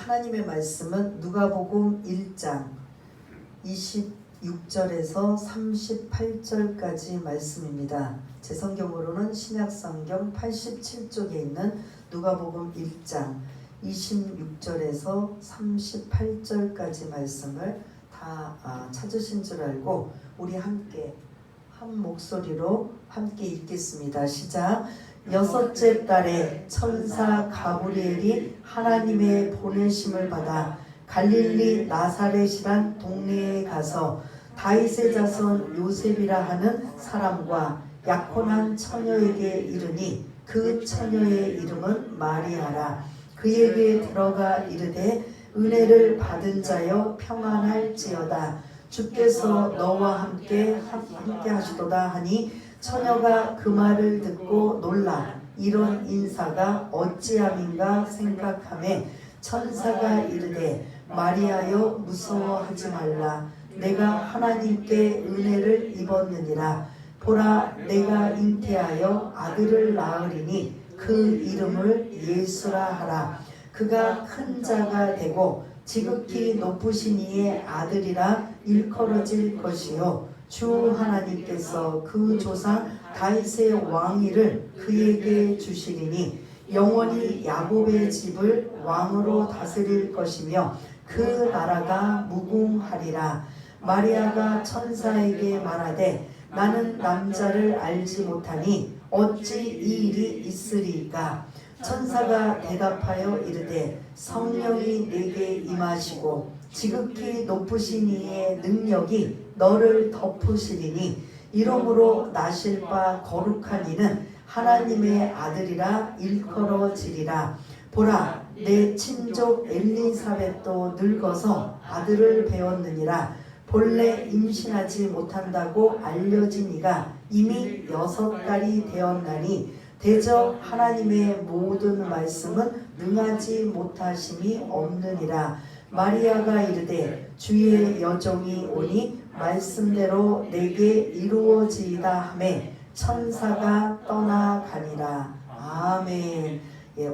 하나님의 말씀은 누가복음 1장 26절에서 38절까지 말씀입니다. 제 성경으로는 신약성경 87쪽에 있는 누가복음 1장 26절에서 38절까지 말씀을 다 찾으신 줄 알고 우리 함께 한 목소리로 함께 읽겠습니다. 시작. 여섯째 달에 천사 가브리엘이 하나님의 보내심을 받아 갈릴리 나사렛이란 동네에 가서 다윗의 자손 요셉이라 하는 사람과 약혼한 처녀에게 이르니 그 처녀의 이름은 마리아라. 그에게 들어가 이르되 은혜를 받은 자여 평안할지어다. 주께서 너와 함께 하시도다 하니 처녀가 그 말을 듣고 놀라 이런 인사가 어찌함인가 생각하매 천사가 이르되 마리아여 무서워하지 말라. 내가 하나님께 은혜를 입었느니라. 보라 내가 잉태하여 아들을 낳으리니 그 이름을 예수라 하라. 그가 큰 자가 되고 지극히 높으신 이의 아들이라 일컬어질 것이요 주 하나님께서 그 조상 다윗의 왕위를 그에게 주시리니 영원히 야곱의 집을 왕으로 다스릴 것이며 그 나라가 무궁하리라. 마리아가 천사에게 말하되 나는 남자를 알지 못하니 어찌 이 일이 있으리까? 천사가 대답하여 이르되 성령이 내게 임하시고 지극히 높으신 이의 능력이 너를 덮으시리니 이러므로 나실 바 거룩한 이는 하나님의 아들이라 일컬어지리라. 보라 내 친족 엘리사벳도 늙어서 아들을 배웠느니라. 본래 임신하지 못한다고 알려진 이가 이미 6달이 되었나니 대저 하나님의 모든 말씀은 능하지 못하심이 없느니라. 마리아가 이르되 주의 여종이 오니 말씀대로 내게 이루어지이다 하매 천사가 떠나가니라. 아멘.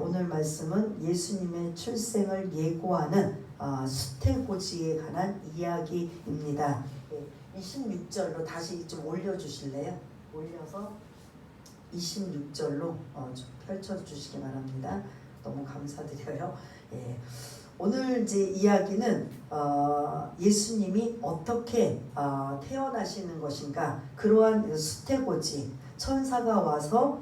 오늘 말씀은 예수님의 출생을 예고하는 수태고지에 관한 이야기입니다. 26절로 다시 좀 올려주실래요? 올려서 26절로 좀 펼쳐주시기 바랍니다. 너무 감사드려요. 오늘 이제 이야기는 예수님이 어떻게 태어나시는 것인가, 그러한 수태고지, 천사가 와서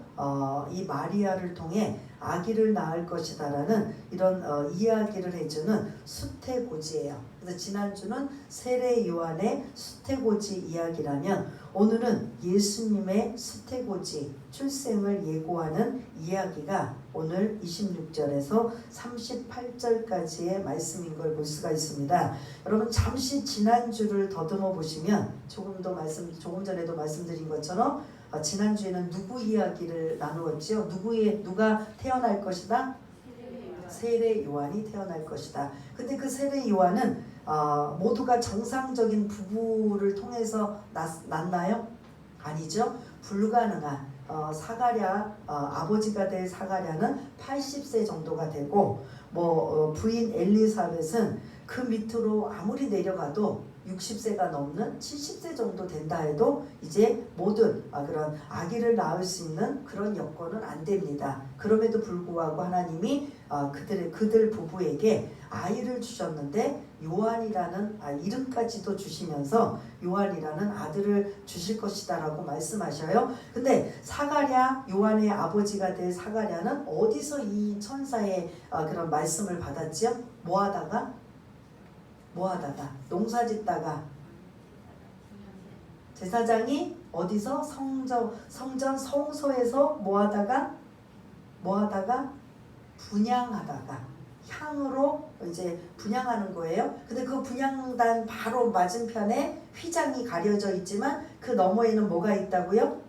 이 마리아를 통해 아기를 낳을 것이다라는 이런 이야기를 해주는 수태고지예요. 그래서 지난주는 세례 요한의 수태고지 이야기라면 오늘은 예수님의 수태고지 출생을 예고하는 이야기가 오늘 26절에서 38절까지의 말씀인 걸 볼 수가 있습니다. 여러분 잠시 지난주를 더듬어 보시면 조금 전에도 말씀드린 것처럼 지난주에는 누구 이야기를 나누었죠? 누가 태어날 것이다? 세례 요한이 태어날 것이다. 근데 그 세례 요한은 모두가 정상적인 부부를 통해서 낳나요? 아니죠. 불가능한 사가랴 아버지가 될 사가랴는 80세 정도가 되고 부인 엘리사벳은 그 밑으로 아무리 내려가도 60세가 넘는 70세 정도 된다 해도 이제 모든 그런 아기를 낳을 수 있는 그런 여건은 안 됩니다. 그럼에도 불구하고 하나님이 그들 부부에게 아이를 주셨는데 요한이라는 이름까지도 주시면서 요한이라는 아들을 주실 것이다 라고 말씀하셔요. 근데 사가랴, 요한의 아버지가 될 사가랴는 어디서 이 천사의 그런 말씀을 받았지요? 뭐하다가 농사짓다가 제사장이 어디서 성전 성소에서 뭐하다가 분향하다가 향으로 이제 분향하는 거예요. 근데 그 분향단 바로 맞은편에 휘장이 가려져 있지만 그 너머에는 뭐가 있다고요?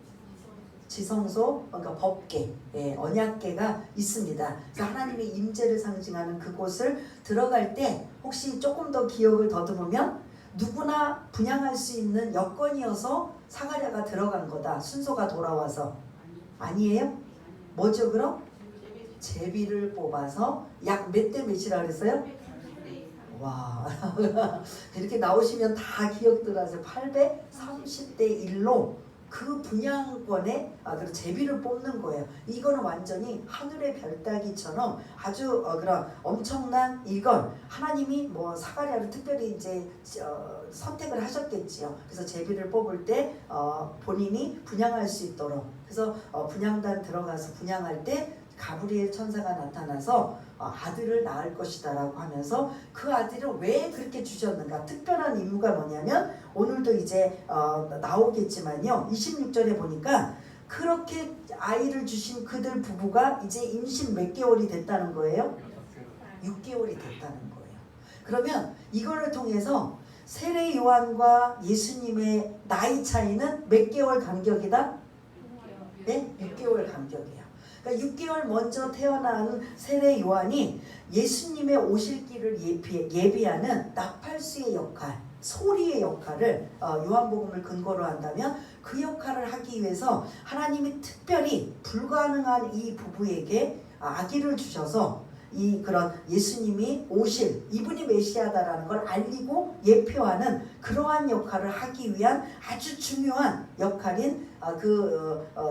지성소, 그러니까 법궤, 언약궤가 있습니다. 그래서 하나님의 임재를 상징하는 그곳을 들어갈 때 혹시 조금 더 기억을 더듬으면 누구나 분향할 수 있는 여건이어서 사가랴가 들어간 거다. 순서가 돌아와서. 아니에요? 뭐죠 그럼? 제비를 뽑아서 약 몇 대 몇이라 그랬어요? 와 이렇게 나오시면 다 기억들 하세요. 830대 1로 그 분양권에 그 제비를 뽑는 거예요. 이거는 완전히 하늘의 별 따기처럼 아주 그런 엄청난 이걸 하나님이 뭐 사가랴를 특별히 이제 선택을 하셨겠지요. 그래서 제비를 뽑을 때 본인이 분양할 수 있도록 그래서 분양단 들어가서 분양할 때 가브리엘 천사가 나타나서 아들을 낳을 것이다 라고 하면서 그 아들을 왜 그렇게 주셨는가. 특별한 임무가 뭐냐면 오늘도 이제 나오겠지만요 26절에 보니까 그렇게 아이를 주신 그들 부부가 이제 임신 몇 개월이 됐다는 거예요? 6개월이 됐다는 거예요. 그러면 이거를 통해서 세례 요한과 예수님의 나이 차이는 몇 개월 간격이다? 네? 6개월 간격이에요. 그러니까 6개월 먼저 태어난 세례 요한이 예수님의 오실 길을 예비하는 나팔수의 역할, 소리의 역할을 요한복음을 근거로 한다면 그 역할을 하기 위해서 하나님이 특별히 불가능한 이 부부에게 아기를 주셔서 이 그런 예수님이 오실 이분이 메시아다라는 걸 알리고 예표하는 그러한 역할을 하기 위한 아주 중요한 역할인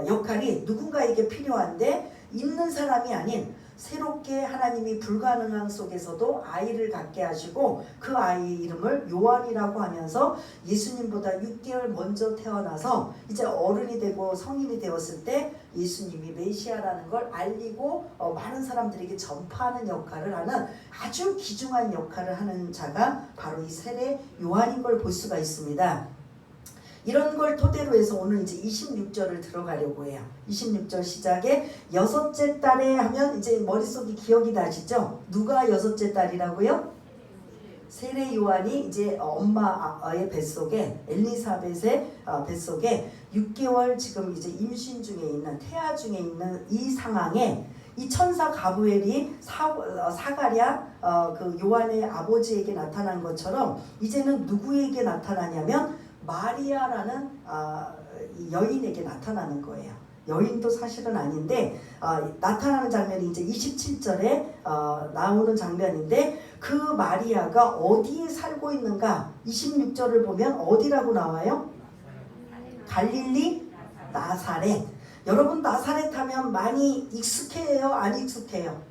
역할이 누군가에게 필요한데 있는 사람이 아닌 새롭게 하나님이 불가능한 속에서도 아이를 갖게 하시고 그 아이의 이름을 요한이라고 하면서 예수님보다 6개월 먼저 태어나서 이제 어른이 되고 성인이 되었을 때 예수님이 메시아라는 걸 알리고 많은 사람들에게 전파하는 역할을 하는 아주 귀중한 역할을 하는 자가 바로 이 세례 요한인 걸 볼 수가 있습니다. 이런 걸 토대로 해서 오늘 이제 26절을 들어가려고 해요. 26절 시작에 여섯째 딸에 하면 이제 머릿속이 기억이 나시죠? 누가 여섯째 딸이라고요? 세례 요한이 이제 엄마의 뱃속에 엘리사벳의 뱃속에 6개월 지금 이제 임신 중에 있는 태아 중에 있는 이 상황에 이 천사 가브리엘이 사가랴 그 요한의 아버지에게 나타난 것처럼 이제는 누구에게 나타나냐면 마리아라는 여인에게 나타나는 거예요. 여인도 사실은 아닌데 나타나는 장면이 이제 27절에 나오는 장면인데 그 마리아가 어디에 살고 있는가 26절을 보면 어디라고 나와요? 갈릴리 나사렛. 여러분 나사렛 하면 많이 익숙해요? 안 익숙해요?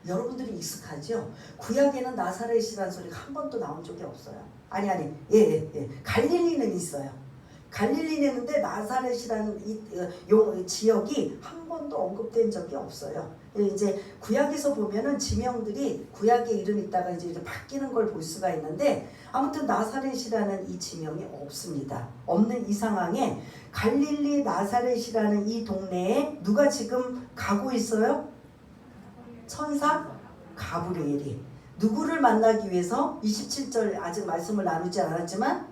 여러분들이 익숙하죠? 구약에는 나사렛이라는 소리가 한 번도 나온 적이 없어요. 아니 예. 갈릴리는 있어요. 갈릴리는 있는데 나사렛이라는 이 지역이 한 번도 언급된 적이 없어요. 이제 구약에서 보면은 지명들이 구약의 이름이 있다가 이제 이렇게 바뀌는 걸 볼 수가 있는데 아무튼 나사렛이라는 이 지명이 없습니다. 없는 이 상황에 갈릴리 나사렛이라는 이 동네에 누가 지금 가고 있어요? 천사 가브리엘이 누구를 만나기 위해서 27절 아직 말씀을 나누지 않았지만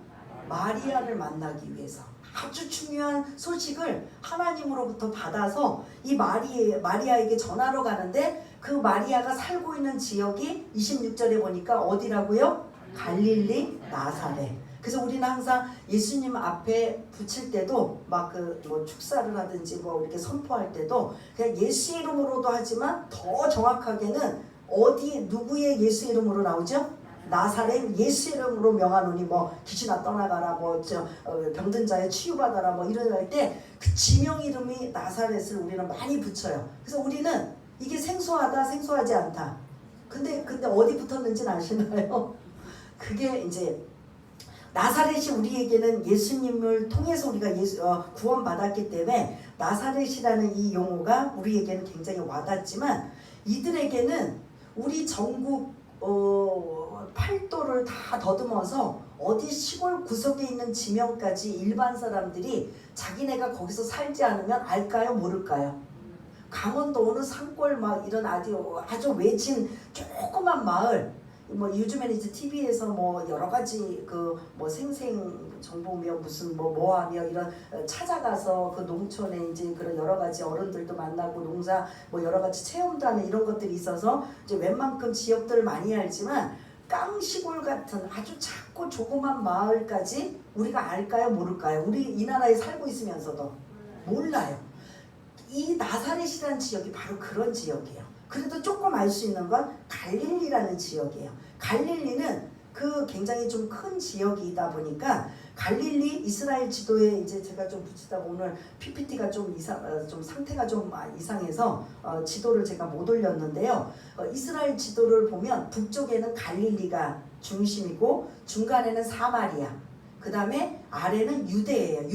마리아를 만나기 위해서 아주 중요한 소식을 하나님으로부터 받아서 이 마리아에게 전하러 가는데 그 마리아가 살고 있는 지역이 26절에 보니까 어디라고요? 갈릴리 나사렛. 그래서 우리는 항상 예수님 앞에 붙일 때도 막 뭐 축사를 하든지 뭐 이렇게 선포할 때도 그냥 예수 이름으로도 하지만 더 정확하게는 어디 누구의 예수 이름으로 나오죠? 나사렛 예수 이름으로 명하노니 뭐 귀신아 떠나가라 뭐 병든 자에 치유받아라 뭐 이런 할 때 그 지명 이름이 나사렛을 우리는 많이 붙여요. 그래서 우리는 이게 생소하다 생소하지 않다. 근데 어디 붙었는지는 아시나요? 그게 이제 나사렛이 우리에게는 예수님을 통해서 우리가 구원받았기 때문에 나사렛이라는 이 용어가 우리에게는 굉장히 와닿지만 이들에게는 우리 전국 팔도를 다 더듬어서 어디 시골 구석에 있는 지명까지 일반 사람들이 자기네가 거기서 살지 않으면 알까요? 모를까요? 강원도 어느 산골 막 이런 아주 외진 조그만 마을 뭐 요즘에는 이제 TV에서 뭐 여러 가지 뭐 생생 정보며 무슨 뭐하며 이런 찾아가서 그 농촌에 이제 그런 여러 가지 어른들도 만나고 농사 뭐 여러 가지 체험도 하는 이런 것들이 있어서 이제 웬만큼 지역들을 많이 알지만 깡시골 같은 아주 작고 조그만 마을까지 우리가 알까요? 모를까요? 우리 이 나라에 살고 있으면서도 몰라요. 이 나사렛이라는 지역이 바로 그런 지역이에요. 그래도 조금 알 수 있는 건 갈릴리라는 지역이에요. 갈릴리는 그 굉장히 좀 큰 지역이다 보니까 갈릴리 이스라엘 지도에 이제 제가 좀 붙이다가 오늘 PPT가 좀 상태가 좀 이상해서 지도를 제가 못 올렸는데요. 이스라엘 지도를 보면 북쪽에는 갈릴리가 중심이고 중간에는 사마리아, 그 다음에 아래는 유대예요.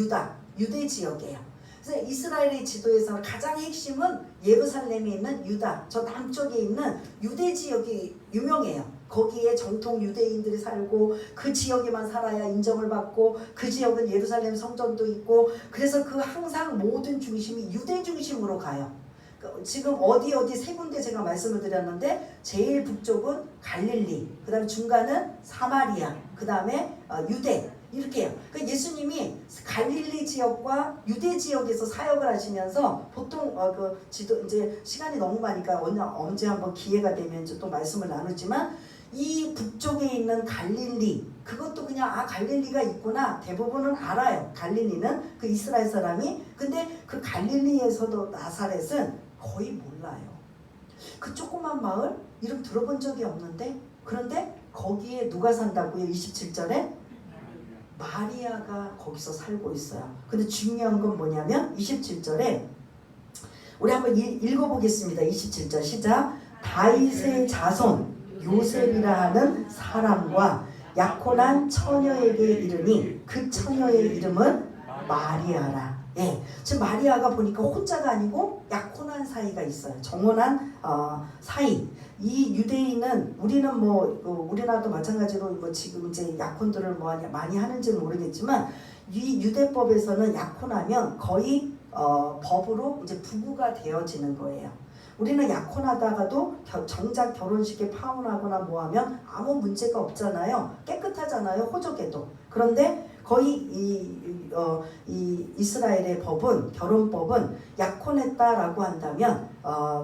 유대 지역이에요. 그래서 이스라엘의 지도에서 가장 핵심은 예루살렘에 있는 유다, 저 남쪽에 있는 유대 지역이 유명해요. 거기에 정통 유대인들이 살고 그 지역에만 살아야 인정을 받고 그 지역은 예루살렘 성전도 있고 그래서 그 항상 모든 중심이 유대 중심으로 가요. 지금 어디 세 군데 제가 말씀을 드렸는데 제일 북쪽은 갈릴리, 그 다음에 중간은 사마리아, 그 다음에 유대 이렇게요. 그러니까 예수님이 갈릴리 지역과 유대 지역에서 사역을 하시면서 보통 그 지도 이제 시간이 너무 많으니까 언제 한번 기회가 되면 이제 또 말씀을 나누지만 이 북쪽에 있는 갈릴리 그것도 그냥 갈릴리가 있구나 대부분은 알아요. 갈릴리는 그 이스라엘 사람이. 근데 그 갈릴리에서도 나사렛은 거의 몰라요. 그 조그만 마을 이름 들어본 적이 없는데 그런데 거기에 누가 산다고요? 27절에 마리아가 거기서 살고 있어요. 근데 중요한 건 뭐냐면 27절에 우리 한번 읽어보겠습니다. 27절 시작. 다윗의 자손 요셉이라 하는 사람과 약혼한 처녀에게 이르니 그 처녀의 이름은 마리아라. 예, 지금 마리아가 보니까 혼자가 아니고 약혼한 사이가 있어요. 정혼한 사이. 이 유대인은 우리는 우리나라도 마찬가지로 지금 이제 약혼들을 많이 하는지는 모르겠지만 이 유대법에서는 약혼하면 거의 법으로 이제 부부가 되어지는 거예요. 우리는 약혼하다가도 정작 결혼식에 파혼하거나 뭐하면 아무 문제가 없잖아요. 깨끗하잖아요. 호적에도. 그런데 거의 이 이스라엘의 법은 결혼법은 약혼했다라고 한다면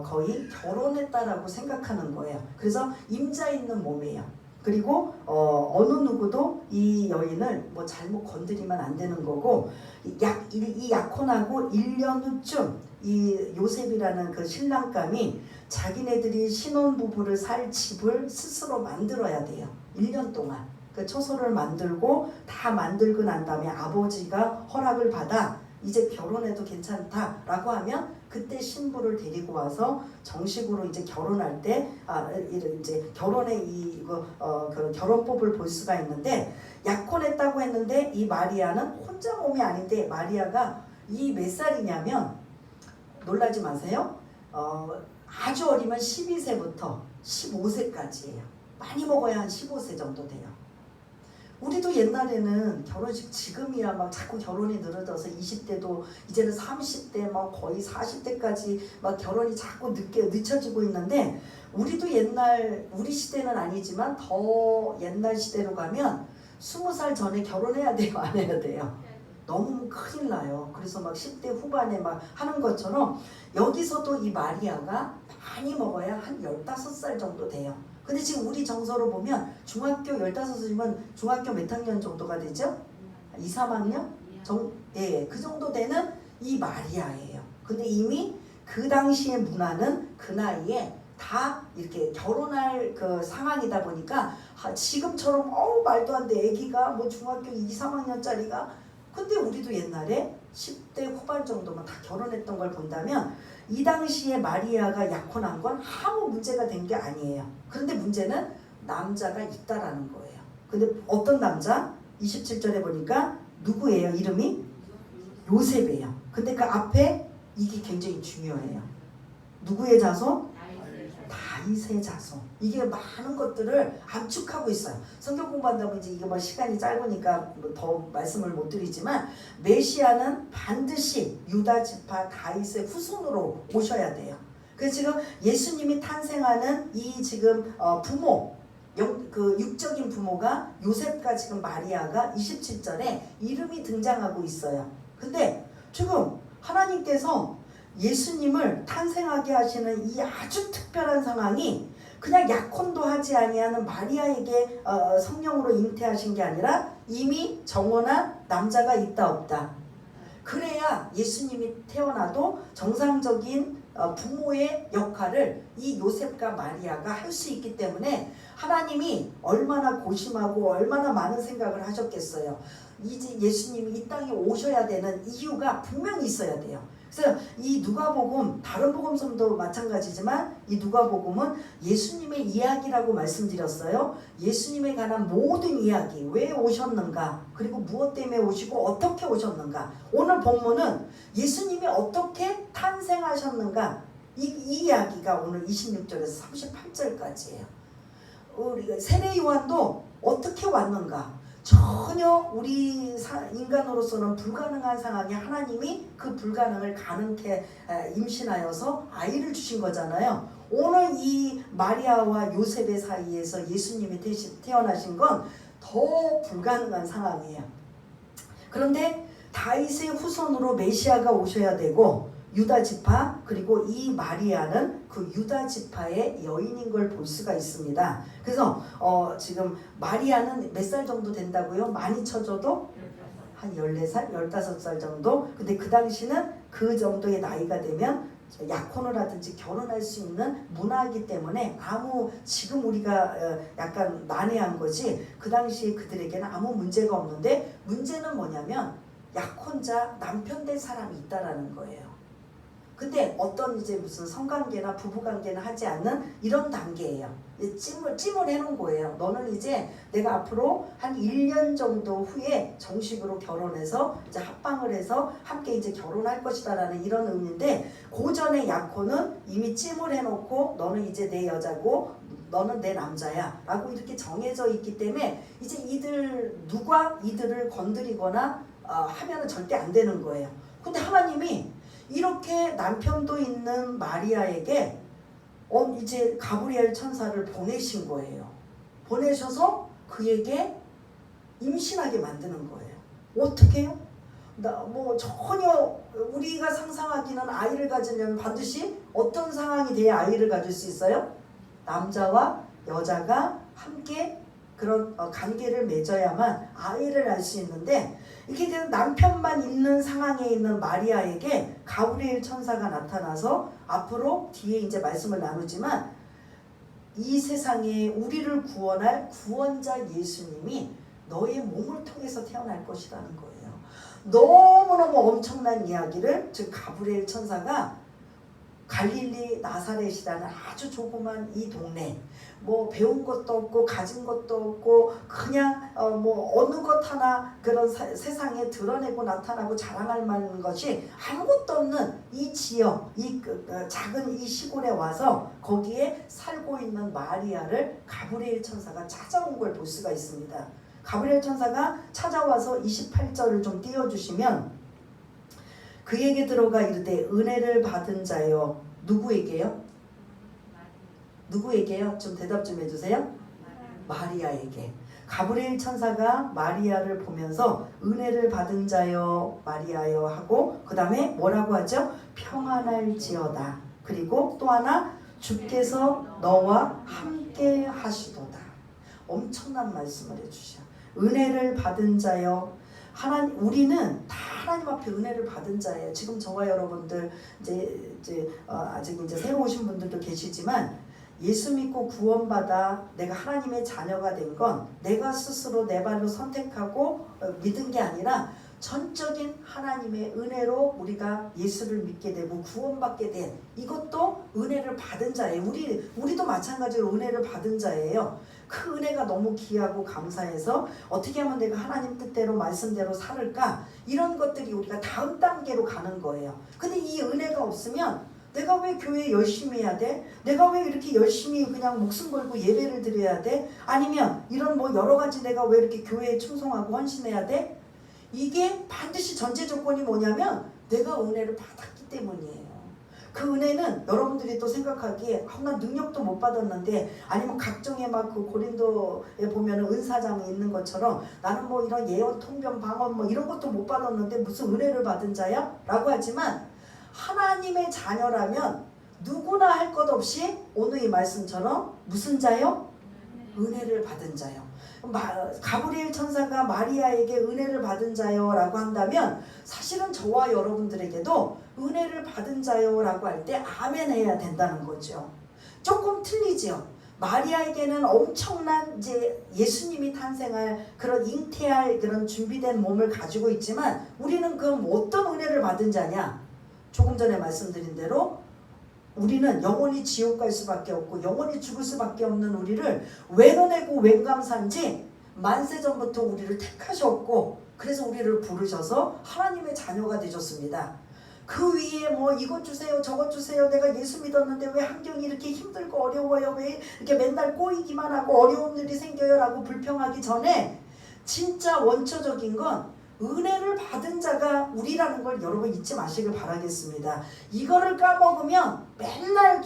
거의 결혼했다라고 생각하는 거예요. 그래서 임자 있는 몸이에요. 그리고 어느 누구도 이 여인을 잘못 건드리면 안 되는 거고 이 약혼하고 1년 후쯤 이 요셉이라는 그 신랑감이 자기네들이 신혼부부를 살 집을 스스로 만들어야 돼요. 1년 동안. 그 초소를 만들고 다 만들고 난 다음에 아버지가 허락을 받아 이제 결혼해도 괜찮다라고 하면 그때 신부를 데리고 와서 정식으로 이제 결혼할 때 이제 결혼의 그런 결혼법을 볼 수가 있는데 약혼했다고 했는데 이 마리아는 혼자 몸이 아닌데 마리아가 이 몇 살이냐면 놀라지 마세요. 아주 어리면 12세부터 15세까지예요. 많이 먹어야 한 15세 정도 돼요. 우리도 옛날에는 결혼식 지금이야 막 자꾸 결혼이 늘어져서 20대도 이제는 30대 막 거의 40대까지 막 결혼이 자꾸 늦춰지고 있는데 우리도 우리 시대는 아니지만 더 옛날 시대로 가면 20살 전에 결혼해야 돼요? 안 해야 돼요? 너무 큰일 나요. 그래서 막 10대 후반에 막 하는 것처럼 여기서도 이 마리아가 많이 먹어야 한 15살 정도 돼요. 근데 지금 우리 정서로 보면 중학교 15이면 중학교 몇 학년 정도가 되죠? 2, 3학년? 예, 그 정도 되는 이 마리아예요. 근데 이미 그 당시의 문화는 그 나이에 다 이렇게 결혼할 그 상황이다 보니까 지금처럼 말도 안 돼. 애기가 중학교 2, 3학년짜리가 근데 우리도 옛날에 10대 후반 정도만 다 결혼했던 걸 본다면 이 당시에 마리아가 약혼한 건 아무 문제가 된 게 아니에요. 그런데 문제는 남자가 있다라는 거예요. 근데 어떤 남자? 27절에 보니까 누구예요? 이름이? 요셉이에요. 근데 그 앞에 이게 굉장히 중요해요. 누구의 자손? 다윗의 자손. 이게 많은 것들을 압축하고 있어요. 성경 공부한다 보면 이게 시간이 짧으니까 더 말씀을 못 드리지만 메시아는 반드시 유다 지파 다윗의 후손으로 오셔야 돼요. 그래서 지금 예수님이 탄생하는 이 지금 부모 그 육적인 부모가 요셉과 지금 마리아가 27절에 이름이 등장하고 있어요. 근데 지금 하나님께서 예수님을 탄생하게 하시는 이 아주 특별한 상황이 그냥 약혼도 하지 아니하는 마리아에게 성령으로 잉태하신 게 아니라 이미 정혼한 남자가 있다 없다. 그래야 예수님이 태어나도 정상적인 부모의 역할을 이 요셉과 마리아가 할 수 있기 때문에 하나님이 얼마나 고심하고 얼마나 많은 생각을 하셨겠어요. 이제 예수님이 이 땅에 오셔야 되는 이유가 분명히 있어야 돼요. 그래서 이 누가복음, 다른 복음서도 마찬가지지만 이 누가복음은 예수님의 이야기라고 말씀드렸어요. 예수님에 관한 모든 이야기, 왜 오셨는가, 그리고 무엇 때문에 오시고 어떻게 오셨는가. 오늘 본문은 예수님이 어떻게 탄생하셨는가, 이 이야기가 오늘 26절에서 38절까지예요. 우리 세례 요한도 어떻게 왔는가, 전혀 우리 인간으로서는 불가능한 상황에 하나님이 그 불가능을 가능케 임신하여서 아이를 주신 거잖아요. 오늘 이 마리아와 요셉의 사이에서 예수님이 태어나신 건 더 불가능한 상황이에요. 그런데 다윗의 후손으로 메시아가 오셔야 되고, 유다 지파, 그리고 이 마리아는 그 유다 지파의 여인인 걸 볼 수가 있습니다. 그래서 지금 마리아는 몇 살 정도 된다고요? 많이 쳐줘도 한 14살, 15살 정도. 근데 그 당시는 그 정도의 나이가 되면 약혼을 하든지 결혼할 수 있는 문화이기 때문에 지금 우리가 약간 난해한 거지, 그 당시 그들에게는 아무 문제가 없는데, 문제는 뭐냐면 약혼자, 남편 될 사람이 있다라는 거예요. 근데 어떤 이제 무슨 성관계나 부부관계나 하지 않는 이런 단계예요. 찜을 해놓은 거예요. 너는 이제 내가 앞으로 한 1년 정도 후에 정식으로 결혼해서 이제 합방을 해서 함께 이제 결혼할 것이다라는 이런 의미인데, 그 전에 약혼은 이미 찜을 해놓고 너는 이제 내 여자고 너는 내 남자야 라고 이렇게 정해져 있기 때문에 이제 누가 이들을 건드리거나 하면은 절대 안 되는 거예요. 근데 하나님이 이렇게 남편도 있는 마리아에게 이제 가브리엘 천사를 보내신 거예요. 보내셔서 그에게 임신하게 만드는 거예요. 어떻게요? 전혀 우리가 상상하기는 아이를 가지려면 반드시 어떤 상황이 돼야 아이를 가질 수 있어요? 남자와 여자가 함께 그런 관계를 맺어야만 아이를 낳을 수 있는데, 이렇게 되면 남편만 있는 상황에 있는 마리아에게 가브리엘 천사가 나타나서 앞으로 뒤에 이제 말씀을 나누지만, 이 세상에 우리를 구원할 구원자 예수님이 너의 몸을 통해서 태어날 것이라는 거예요. 너무너무 엄청난 이야기를, 즉 가브리엘 천사가 갈릴리 나사렛이라는 아주 조그만 이 동네, 배운 것도 없고 가진 것도 없고 그냥 어느 것 하나 그런 세상에 드러내고 나타나고 자랑할 만한 것이 아무것도 없는 이 지역, 작은 이 시골에 와서 거기에 살고 있는 마리아를 가브리엘 천사가 찾아온 걸 볼 수가 있습니다. 가브리엘 천사가 찾아와서 28절을 좀 띄워주시면, 그에게 들어가 이르되 은혜를 받은 자여. 누구에게요? 누구에게요? 좀 대답 좀 해주세요. 마리아에게. 가브리엘 천사가 마리아를 보면서 은혜를 받은 자여 마리아여 하고, 그 다음에 뭐라고 하죠? 평안할지어다. 그리고 또 하나, 주께서 너와 함께 하시도다. 엄청난 말씀을 해주셔. 은혜를 받은 자여. 우리는 다 하나님 앞에 은혜를 받은 자예요. 지금 저와 여러분들 아직 이제 새로 오신 분들도 계시지만, 예수 믿고 구원받아 내가 하나님의 자녀가 된 건 내가 스스로 내 발로 선택하고 믿은 게 아니라 전적인 하나님의 은혜로 우리가 예수를 믿게 되고 구원받게 된, 이것도 은혜를 받은 자예요. 우리도 마찬가지로 은혜를 받은 자예요. 그 은혜가 너무 귀하고 감사해서 어떻게 하면 내가 하나님 뜻대로 말씀대로 살을까, 이런 것들이 우리가 다음 단계로 가는 거예요. 근데 이 은혜가 없으면 내가 왜 교회 열심히 해야 돼? 내가 왜 이렇게 열심히 그냥 목숨 걸고 예배를 드려야 돼? 아니면 이런 여러 가지 내가 왜 이렇게 교회에 충성하고 헌신해야 돼? 이게 반드시 전제 조건이 뭐냐면 내가 은혜를 받았기 때문이에요. 그 은혜는 여러분들이 또 생각하기에 난 능력도 못 받았는데, 아니면 각종의 그 고린도에 보면 은사장이 있는 것처럼 나는 이런 예언, 통변, 방언 이런 것도 못 받았는데 무슨 은혜를 받은 자야? 라고 하지만, 하나님의 자녀라면 누구나 할 것 없이 오늘 이 말씀처럼 무슨 자요? 은혜를 받은 자요. 가브리엘 천사가 마리아에게 은혜를 받은 자요 라고 한다면 사실은 저와 여러분들에게도 은혜를 받은 자요 라고 할 때 아멘 해야 된다는 거죠. 조금 틀리죠. 마리아에게는 엄청난 이제 예수님이 탄생할 그런 잉태할 그런 준비된 몸을 가지고 있지만 우리는 그럼 어떤 은혜를 받은 자냐? 조금 전에 말씀드린 대로 우리는 영원히 지옥 갈 수밖에 없고 영원히 죽을 수밖에 없는 우리를 웬 은혜고 웬 감사인지 만세전부터 우리를 택하셨고 그래서 우리를 부르셔서 하나님의 자녀가 되셨습니다. 그 위에 뭐 이것 주세요 저것 주세요 내가 예수 믿었는데 왜 환경이 이렇게 힘들고 어려워요 왜 이렇게 맨날 꼬이기만 하고 어려운 일이 생겨요 라고 불평하기 전에 진짜 원초적인 건 은혜를 받은 자가 우리라는 걸 여러분 잊지 마시길 바라겠습니다. 이거를 까먹으면 맨날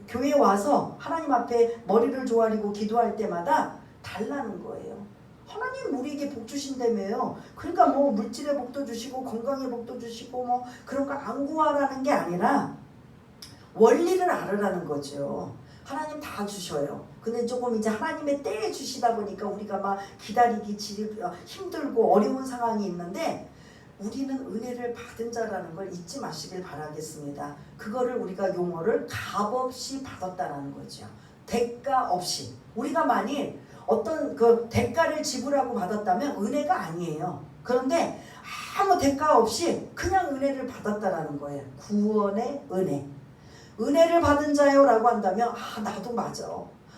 교회 와서 하나님 앞에 머리를 조아리고 기도할 때마다 달라는 거예요. 하나님 우리에게 복 주신다며요. 그러니까 뭐 물질의 복도 주시고 건강의 복도 주시고 뭐 그런 거 안 구하라는 게 아니라 원리를 알으라는 거죠. 하나님 다 주셔요. 근데 조금 이제 하나님의 때에 주시다 보니까 우리가 막 기다리기 힘들고 어려운 상황이 있는데 우리는 은혜를 받은 자라는 걸 잊지 마시길 바라겠습니다. 그거를 우리가 용어를 값없이 받았다는 거죠. 대가 없이. 우리가 만일 어떤 그 대가를 지불하고 받았다면 은혜가 아니에요. 그런데 아무 대가 없이 그냥 은혜를 받았다라는 거예요. 구원의 은혜. 은혜를 받은 자요 라고 한다면 나도 맞아.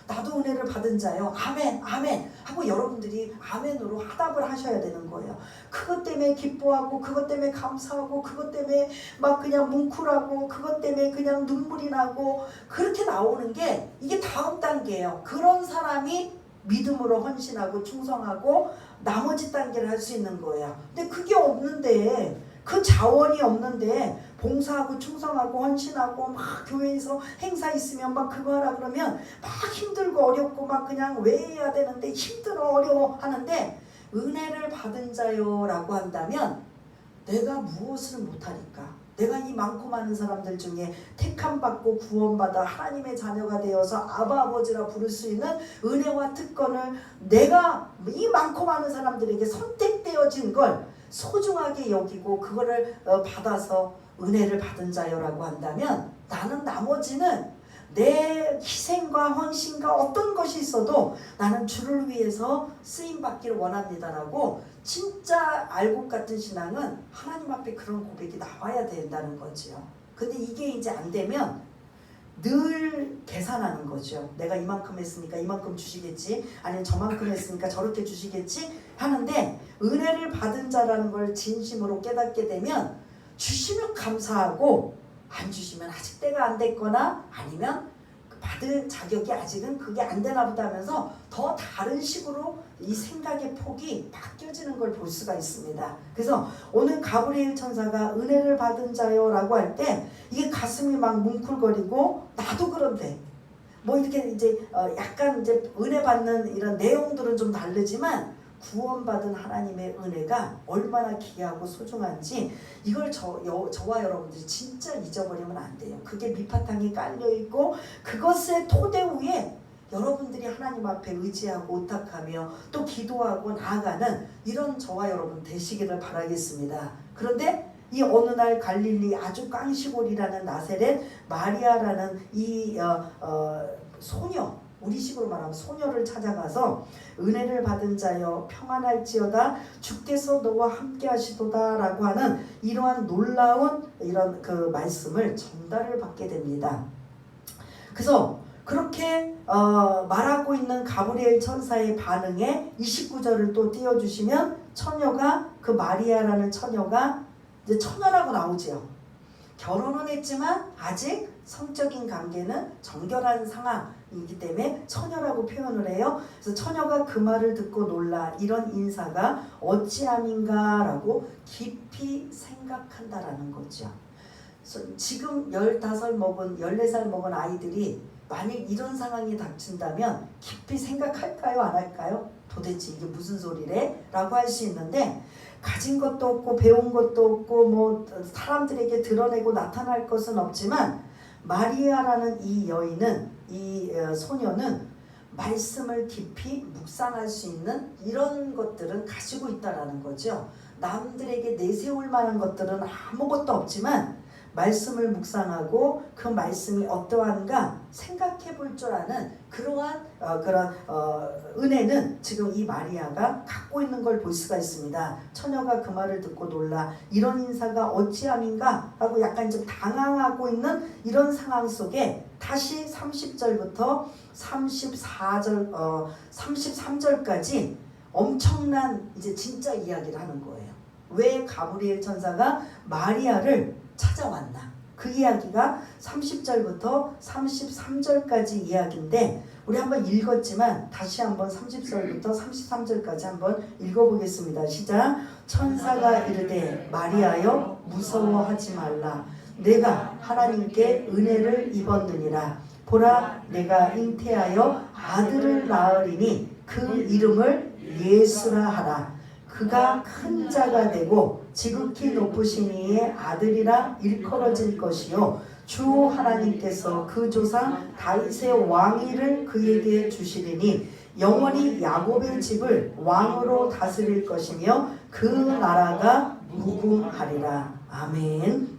나도 은혜를 받은 자요. 아멘 아멘 하고 여러분들이 아멘으로 화답을 하셔야 되는 거예요. 그것 때문에 기뻐하고 그것 때문에 감사하고 그것 때문에 막 그냥 뭉클하고 그것 때문에 그냥 눈물이 나고 그렇게 나오는 게 이게 다음 단계예요. 그런 사람이 믿음으로 헌신하고 충성하고 나머지 단계를 할 수 있는 거예요. 근데 그게 없는데 그 자원이 없는데 봉사하고 충성하고 헌신하고 막 교회에서 행사 있으면 막 그거 하라 그러면 막 힘들고 어렵고 막 그냥 왜 해야 되는데 힘들어 어려워 하는데 은혜를 받은 자요 라고 한다면 내가 무엇을 못하니까 내가 이 많고 많은 사람들 중에 택함받고 구원받아 하나님의 자녀가 되어서 아바 아버지라 부를 수 있는 은혜와 특권을 내가 이 많고 많은 사람들에게 선택되어진 걸 소중하게 여기고 그거를 받아서 은혜를 받은 자요라고 한다면 나는 나머지는 내 희생과 헌신과 어떤 것이 있어도 나는 주를 위해서 쓰임받기를 원합니다라고 진짜 알곡 같은 신앙은 하나님 앞에 그런 고백이 나와야 된다는 거죠. 근데 이게 이제 안 되면 늘 계산하는 거죠. 내가 이만큼 했으니까 이만큼 주시겠지, 아니면 저만큼 했으니까 저렇게 주시겠지 하는데 은혜를 받은 자라는 걸 진심으로 깨닫게 되면 주시면 감사하고 안 주시면 아직 때가 안 됐거나 아니면 받을 자격이 아직은 그게 안 되나 보다 하면서 더 다른 식으로 이 생각의 폭이 바뀌어지는 걸 볼 수가 있습니다. 그래서 오늘 가브리엘 천사가 은혜를 받은 자요 라고 할 때 이게 가슴이 막 뭉클거리고 나도 그런데 뭐 이렇게 이제 약간 이제 은혜 받는 이런 내용들은 좀 다르지만 구원받은 하나님의 은혜가 얼마나 귀하고 소중한지 이걸 저와 여러분들이 진짜 잊어버리면 안 돼요. 그게 밑바탕이 깔려있고 그것의 토대 위에 여러분들이 하나님 앞에 의지하고 의탁하며 또 기도하고 나아가는 이런 저와 여러분 되시기를 바라겠습니다. 그런데 이 어느 날 갈릴리 아주 깡시골이라는 나세렛 마리아라는 이 소녀, 우리식으로 말하면 소녀를 찾아가서 은혜를 받은 자여 평안할지어다 주께서 너와 함께 하시도다 라고 하는 이러한 놀라운 이런 그 말씀을 전달을 받게 됩니다. 그래서 그렇게 말하고 있는 가브리엘 천사의 반응에 29절을 또 띄워주시면 처녀가 그 마리아라는 처녀가 이제 처녀라고 나오죠. 결혼은 했지만 아직 성적인 관계는 정결한 상황이기 때문에 처녀라고 표현을 해요. 그래서 처녀가 그 말을 듣고 놀라 이런 인사가 어찌함인가라고 깊이 생각한다라는 거죠. 지금 15 먹은 14살 먹은 아이들이 만약 이런 상황이 닥친다면 깊이 생각할까요? 안 할까요? 도대체 이게 무슨 소리래? 라고 할 수 있는데 가진 것도 없고 배운 것도 없고 뭐 사람들에게 드러내고 나타날 것은 없지만 마리아라는 이 여인은 이 소녀는 말씀을 깊이 묵상할 수 있는 이런 것들은 가지고 있다라는 거죠. 남들에게 내세울 만한 것들은 아무것도 없지만 말씀을 묵상하고 그 말씀이 어떠한가 생각해 볼 줄 아는 그러한 은혜는 지금 이 마리아가 갖고 있는 걸 볼 수가 있습니다. 처녀가 그 말을 듣고 놀라 이런 인사가 어찌함인가 하고 약간 좀 당황하고 있는 이런 상황 속에 다시 30절부터 33절까지 엄청난 이제 진짜 이야기를 하는 거예요. 왜 가브리엘 천사가 마리아를 찾아왔나? 그 이야기가 30절부터 33절까지 이야기인데 우리 한번 읽었지만 다시 한번 30절부터 33절까지 한번 읽어보겠습니다. 시작. 천사가 이르되 마리아여 무서워하지 말라. 내가 하나님께 은혜를 입었느니라. 보라 내가 잉태하여 아들을 낳으리니 그 이름을 예수라 하라. 그가 큰 자가 되고 지극히 높으신 이의 아들이라 일컬어질 것이요 주 하나님께서 그 조상 다윗의 왕위를 그에게 주시리니 영원히 야곱의 집을 왕으로 다스릴 것이며 그 나라가 무궁하리라. 아멘.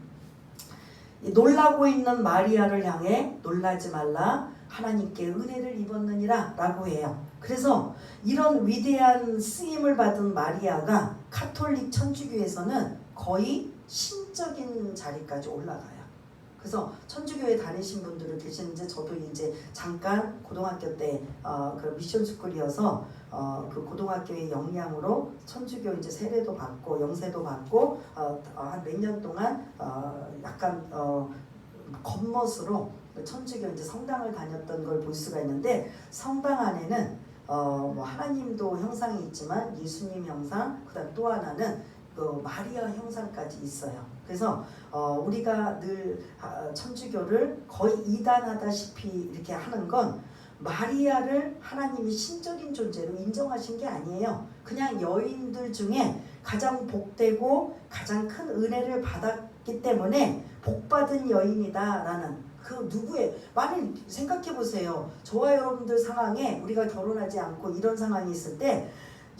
놀라고 있는 마리아를 향해 놀라지 말라. 하나님께 은혜를 입었느니라 라고 해요. 그래서 이런 위대한 쓰임을 받은 마리아가 카톨릭 천주교에서는 거의 신적인 자리까지 올라가요. 그래서 천주교에 다니신 분들은 계시는데 저도 이제 잠깐 고등학교 때 그 미션 스쿨이어서 그 고등학교의 역량으로 천주교 이제 세례도 받고 영세도 받고 한 몇 년 동안 약간 겉멋으로 천주교 이제 성당을 다녔던 걸 볼 수가 있는데 성당 안에는 뭐 하나님도 형상이 있지만 예수님 형상, 그다음 또 하나는 그 마리아 형상까지 있어요. 그래서 우리가 늘 천주교를 거의 이단하다시피 이렇게 하는 건 마리아를 하나님이 신적인 존재로 인정하신 게 아니에요. 그냥 여인들 중에 가장 복되고 가장 큰 은혜를 받았기 때문에 복받은 여인이다라는 그 누구의 많이 생각해 보세요. 저와 여러분들 상황에 우리가 결혼하지 않고 이런 상황이 있을 때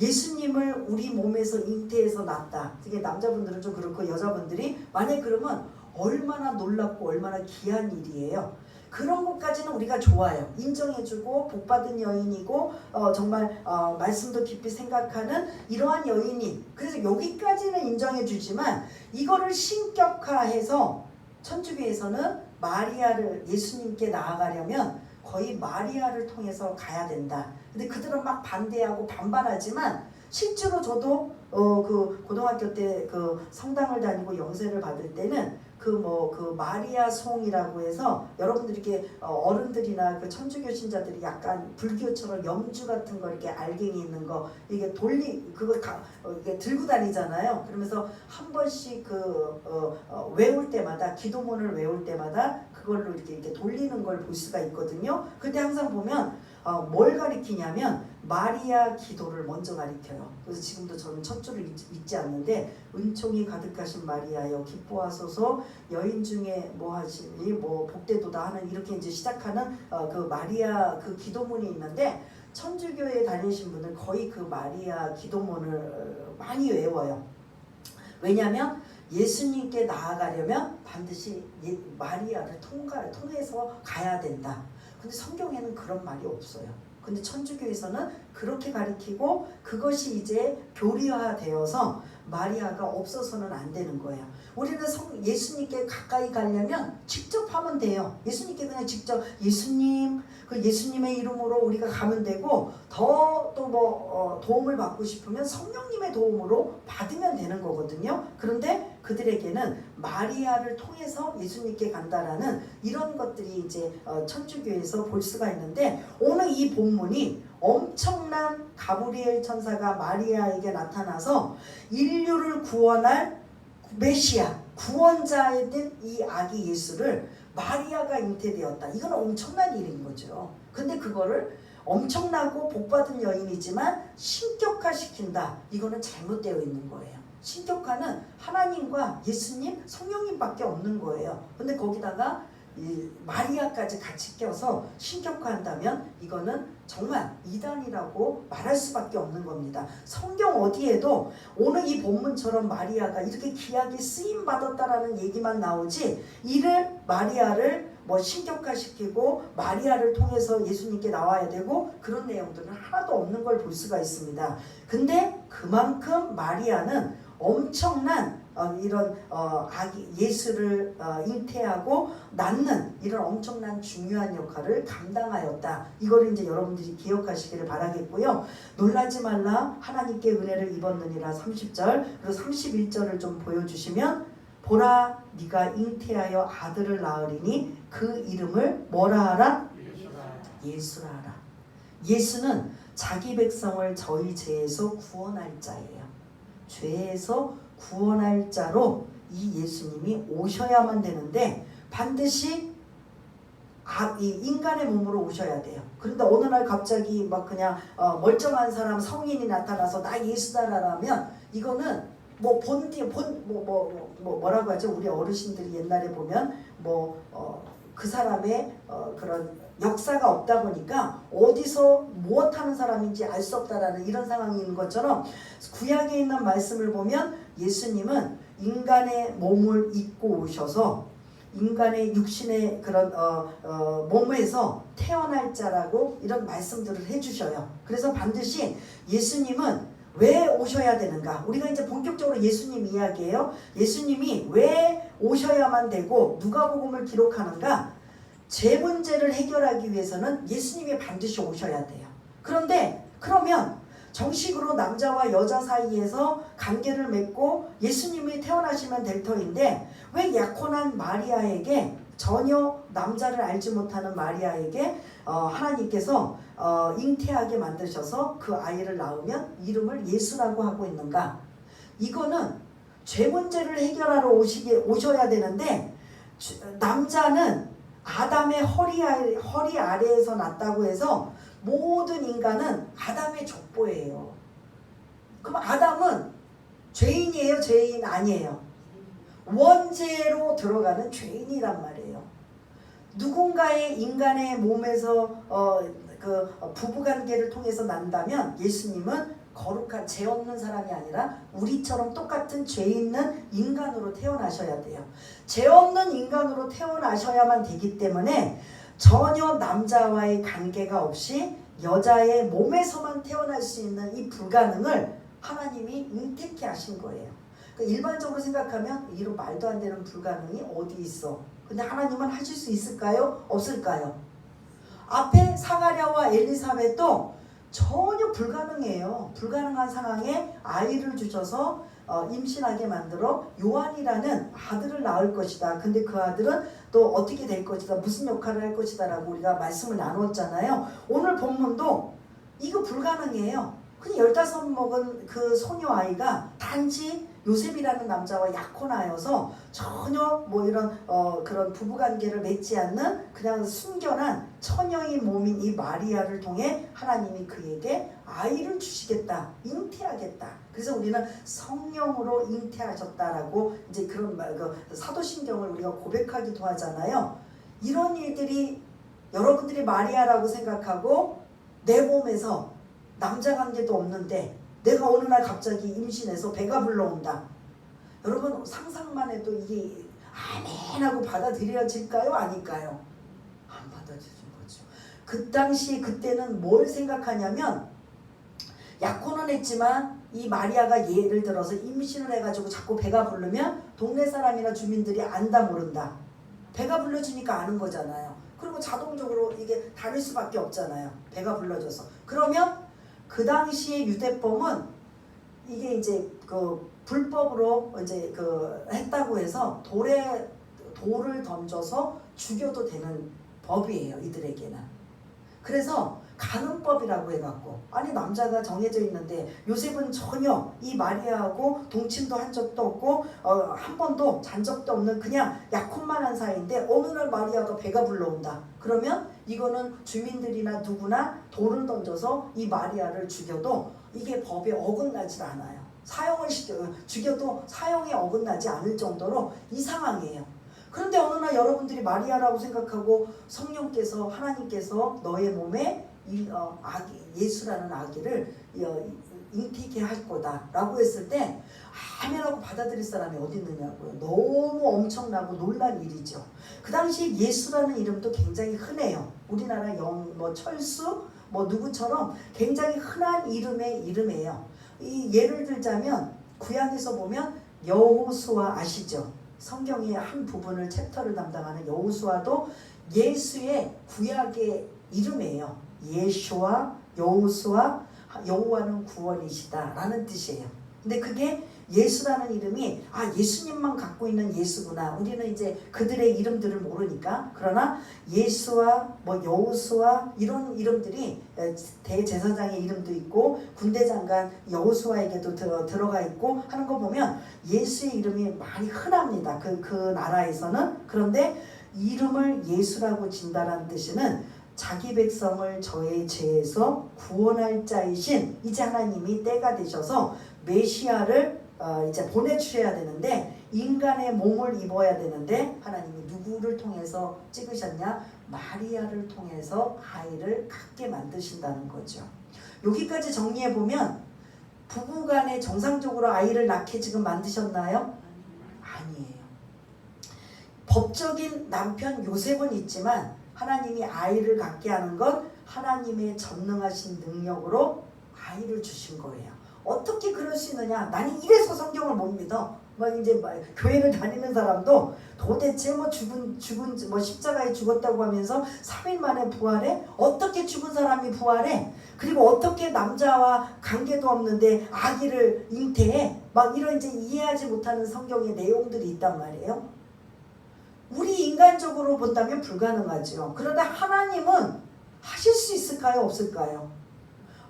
예수님을 우리 몸에서 잉태해서 낳았다. 이게 남자분들은 좀 그렇고 여자분들이 만약 그러면 얼마나 놀랍고 얼마나 귀한 일이에요. 그런 것까지는 우리가 좋아요. 인정해주고 복받은 여인이고 정말 말씀도 깊이 생각하는 이러한 여인이 그래서 여기까지는 인정해주지만 이거를 신격화해서 천주교에서는 마리아를 예수님께 나아가려면 거의 마리아를 통해서 가야 된다. 근데 그들은 막 반대하고 반발하지만 실제로 저도 그 고등학교 때 그 성당을 다니고 영세를 받을 때는 그 마리아 송이라고 해서 여러분들이 이렇게 어른들이나 그 천주교 신자들이 약간 불교처럼 염주 같은 거 이렇게 알갱이 있는 거 이게 이게 들고 다니잖아요. 그러면서 한 번씩 외울 때마다 기도문을 외울 때마다 그걸로 이렇게 돌리는 걸 볼 수가 있거든요. 그때 항상 보면 뭘 가리키냐면 마리아 기도를 먼저 가리켜요. 그래서 지금도 저는 첫 줄을 잊지 않는데 은총이 가득하신 마리아여 기뻐하소서 여인 중에 뭐 하시니 뭐 복되도다 하는 이렇게 이제 시작하는 그 마리아 그 기도문이 있는데 천주교에 다니신 분들 거의 그 마리아 기도문을 많이 외워요. 왜냐하면 예수님께 나아가려면 반드시 마리아를 통해서 가야 된다. 근데 성경에는 그런 말이 없어요. 근데 천주교에서는 그렇게 가리키고 그것이 이제 교리화되어서 마리아가 없어서는 안 되는 거예요. 우리는 예수님께 가까이 가려면 직접 하면 돼요. 예수님께 그냥 직접 예수님 그 예수님의 이름으로 우리가 가면 되고 더 또 뭐 도움을 받고 싶으면 성령님의 도움으로 받으면 되는 거거든요. 그런데 그들에게는 마리아를 통해서 예수님께 간다라는 이런 것들이 이제 천주교에서 볼 수가 있는데 오늘 이 본문이 엄청난 가브리엘 천사가 마리아에게 나타나서 인류를 구원할 메시아 구원자에 된 이 아기 예수를 마리아가 잉태되었다. 이건 엄청난 일인 거죠. 근데 그거를 엄청나고 복받은 여인이지만 신격화시킨다. 이거는 잘못되어 있는 거예요. 신격화는 하나님과 예수님, 성령님밖에 없는 거예요. 근데 거기다가 이 마리아까지 같이 껴서 신격화한다면 이거는 정말 이단이라고 말할 수밖에 없는 겁니다. 성경 어디에도 오늘 이 본문처럼 마리아가 이렇게 귀하게 쓰임 받았다라는 얘기만 나오지 이를 마리아를 뭐 신격화시키고 마리아를 통해서 예수님께 나와야 되고 그런 내용들은 하나도 없는 걸 볼 수가 있습니다. 근데 그만큼 마리아는 엄청난 이런 아기 예수를 잉태하고 낳는 이런 엄청난 중요한 역할을 감당하였다. 이거를 이제 여러분들이 기억하시기를 바라겠고요. 놀라지 말라 하나님께 은혜를 입었느니라 30절 그리고 31절을 좀 보여주시면 보라 네가 잉태하여 아들을 낳으리니 그 이름을 뭐라 하라? 예수라 하라. 예수는 자기 백성을 저희 죄에서 구원할 자예요. 죄에서 구원할 자로 이 예수님이 오셔야만 되는데 반드시 이 인간의 몸으로 오셔야 돼요. 그런데 어느 날 갑자기 막 그냥 멀쩡한 사람 성인이 나타나서 나 예수다라면 이거는 뭐 뭐라고 하죠? 우리 어르신들이 옛날에 보면 그 사람의 그런 역사가 없다 보니까 어디서 무엇하는 사람인지 알 수 없다라는 이런 상황이 있는 것처럼 구약에 있는 말씀을 보면 예수님은 인간의 몸을 입고 오셔서 인간의 육신의 그런 몸에서 태어날 자라고 이런 말씀들을 해주셔요. 그래서 반드시 예수님은 왜 오셔야 되는가? 우리가 이제 본격적으로 예수님 이야기예요. 예수님이 왜 오셔야만 되고 누가복음을 기록하는가? 죄 문제를 해결하기 위해서는 예수님이 반드시 오셔야 돼요. 그런데 그러면 정식으로 남자와 여자 사이에서 관계를 맺고 예수님이 태어나시면 될 터인데 왜 약혼한 마리아에게 전혀 남자를 알지 못하는 마리아에게 하나님께서 잉태하게 만드셔서 그 아이를 낳으면 이름을 예수라고 하고 있는가? 이거는 죄 문제를 해결하러 오셔야 되는데 남자는 아담의 허리 아래에서 났다고 해서 모든 인간은 아담의 족보예요. 그럼 아담은 죄인이에요? 죄인 아니에요? 원죄로 들어가는 죄인이란 말이에요. 누군가의 인간의 몸에서 부부관계를 통해서 난다면 예수님은 거룩한 죄 없는 사람이 아니라 우리처럼 똑같은 죄 있는 인간으로 태어나셔야 돼요. 죄 없는 인간으로 태어나셔야만 되기 때문에 전혀 남자와의 관계가 없이 여자의 몸에서만 태어날 수 있는 이 불가능을 하나님이 잉태케 하신 거예요. 그러니까 일반적으로 생각하면 이런 말도 안 되는 불가능이 어디 있어? 근데 하나님은 하실 수 있을까요? 없을까요? 앞에 사가랴와 엘리사벳도 전혀 불가능해요. 불가능한 상황에 아이를 주셔서 임신하게 만들어 요한이라는 아들을 낳을 것이다. 근데 그 아들은 또 어떻게 될 것이다. 무슨 역할을 할 것이다 라고 우리가 말씀을 나눴잖아요. 오늘 본문도 이거 불가능해요. 그냥 15 먹은 그 소녀 아이가 단지 요셉이라는 남자와 약혼하여서 전혀 뭐 이런 그런 부부관계를 맺지 않는 그냥 순결한 처녀의 몸인 이 마리아를 통해 하나님이 그에게 아이를 주시겠다, 잉태하겠다. 그래서 우리는 성령으로 잉태하셨다라고 이제 그런 사도신경을 우리가 고백하기도 하잖아요. 이런 일들이 여러분들이 마리아라고 생각하고 내 몸에서 남자 관계도 없는데 내가 어느 날 갑자기 임신해서 배가 불러온다. 여러분 상상만 해도 이게 아멘 하고 받아들여질까요? 아닐까요? 안 받아들여진 거죠. 그 당시 그때는 뭘 생각하냐면 약혼은 했지만 이 마리아가 예를 들어서 임신을 해가지고 자꾸 배가 부르면 동네 사람이나 주민들이 안다 모른다. 배가 불러주니까 아는 거잖아요. 그리고 자동적으로 이게 다를 수밖에 없잖아요. 배가 불러줘서. 그러면 그 당시의 유대법은 이게 이제 그 불법으로 이제 했다고 해서 돌을 던져서 죽여도 되는 법이에요. 이들에게는. 그래서 간음법이라고 해갖고 아니 남자가 정해져 있는데 요셉은 전혀 이 마리아하고 동침도 한 적도 없고 한 번도 잔 적도 없는 그냥 약혼만 한 사이인데 어느 날 마리아가 배가 불러온다. 그러면 이거는 주민들이나 누구나 돌을 던져서 이 마리아를 죽여도 이게 법에 어긋나지 않아요. 죽여도 사형에 어긋나지 않을 정도로 이 상황이에요. 그런데 어느 날 여러분들이 마리아라고 생각하고 성령께서 하나님께서 너의 몸에 예수라는 아기를 잉태케 할 거다라고 했을 때 아멘하고 받아들일 사람이 어디 있느냐고요. 너무 엄청나고 놀란 일이죠. 그 당시 예수라는 이름도 굉장히 흔해요. 우리나라 철수 누구처럼 굉장히 흔한 이름이에요. 이 예를 들자면 구약에서 보면 여호수아 아시죠? 성경의 한 부분을 챕터를 담당하는 여호수아도 예수의 구약의 이름이에요. 예수와 여호수아, 여호와는 구원이시다 라는 뜻이에요. 근데 그게 예수라는 이름이 예수님만 갖고 있는 예수구나. 우리는 이제 그들의 이름들을 모르니까. 그러나 예수와 여호수아 이런 이름들이 대제사장의 이름도 있고 군대장관 여호수아에게도 들어가 있고 하는 거 보면 예수의 이름이 많이 흔합니다. 그 나라에서는. 그런데 이름을 예수라고 진다라는 뜻은 자기 백성을 저의 죄에서 구원할 자이신 이제 하나님이 때가 되셔서 메시아를 이제 보내주셔야 되는데 인간의 몸을 입어야 되는데 하나님이 누구를 통해서 찍으셨냐? 마리아를 통해서 아이를 갖게 만드신다는 거죠. 여기까지 정리해보면 부부간에 정상적으로 아이를 낳게 지금 만드셨나요? 아니에요. 법적인 남편 요셉은 있지만 하나님이 아이를 갖게 하는 건 하나님의 전능하신 능력으로 아이를 주신 거예요. 어떻게 그럴 수 있느냐? 나는 이래서 성경을 못 믿어. 교회를 다니는 사람도 도대체 죽은 십자가에 죽었다고 하면서 3일 만에 부활해? 어떻게 죽은 사람이 부활해? 그리고 어떻게 남자와 관계도 없는데 아기를 잉태해? 이런 이제 이해하지 못하는 성경의 내용들이 있단 말이에요. 우리 인간적으로 본다면 불가능하죠. 그런데 하나님은 하실 수 있을까요? 없을까요?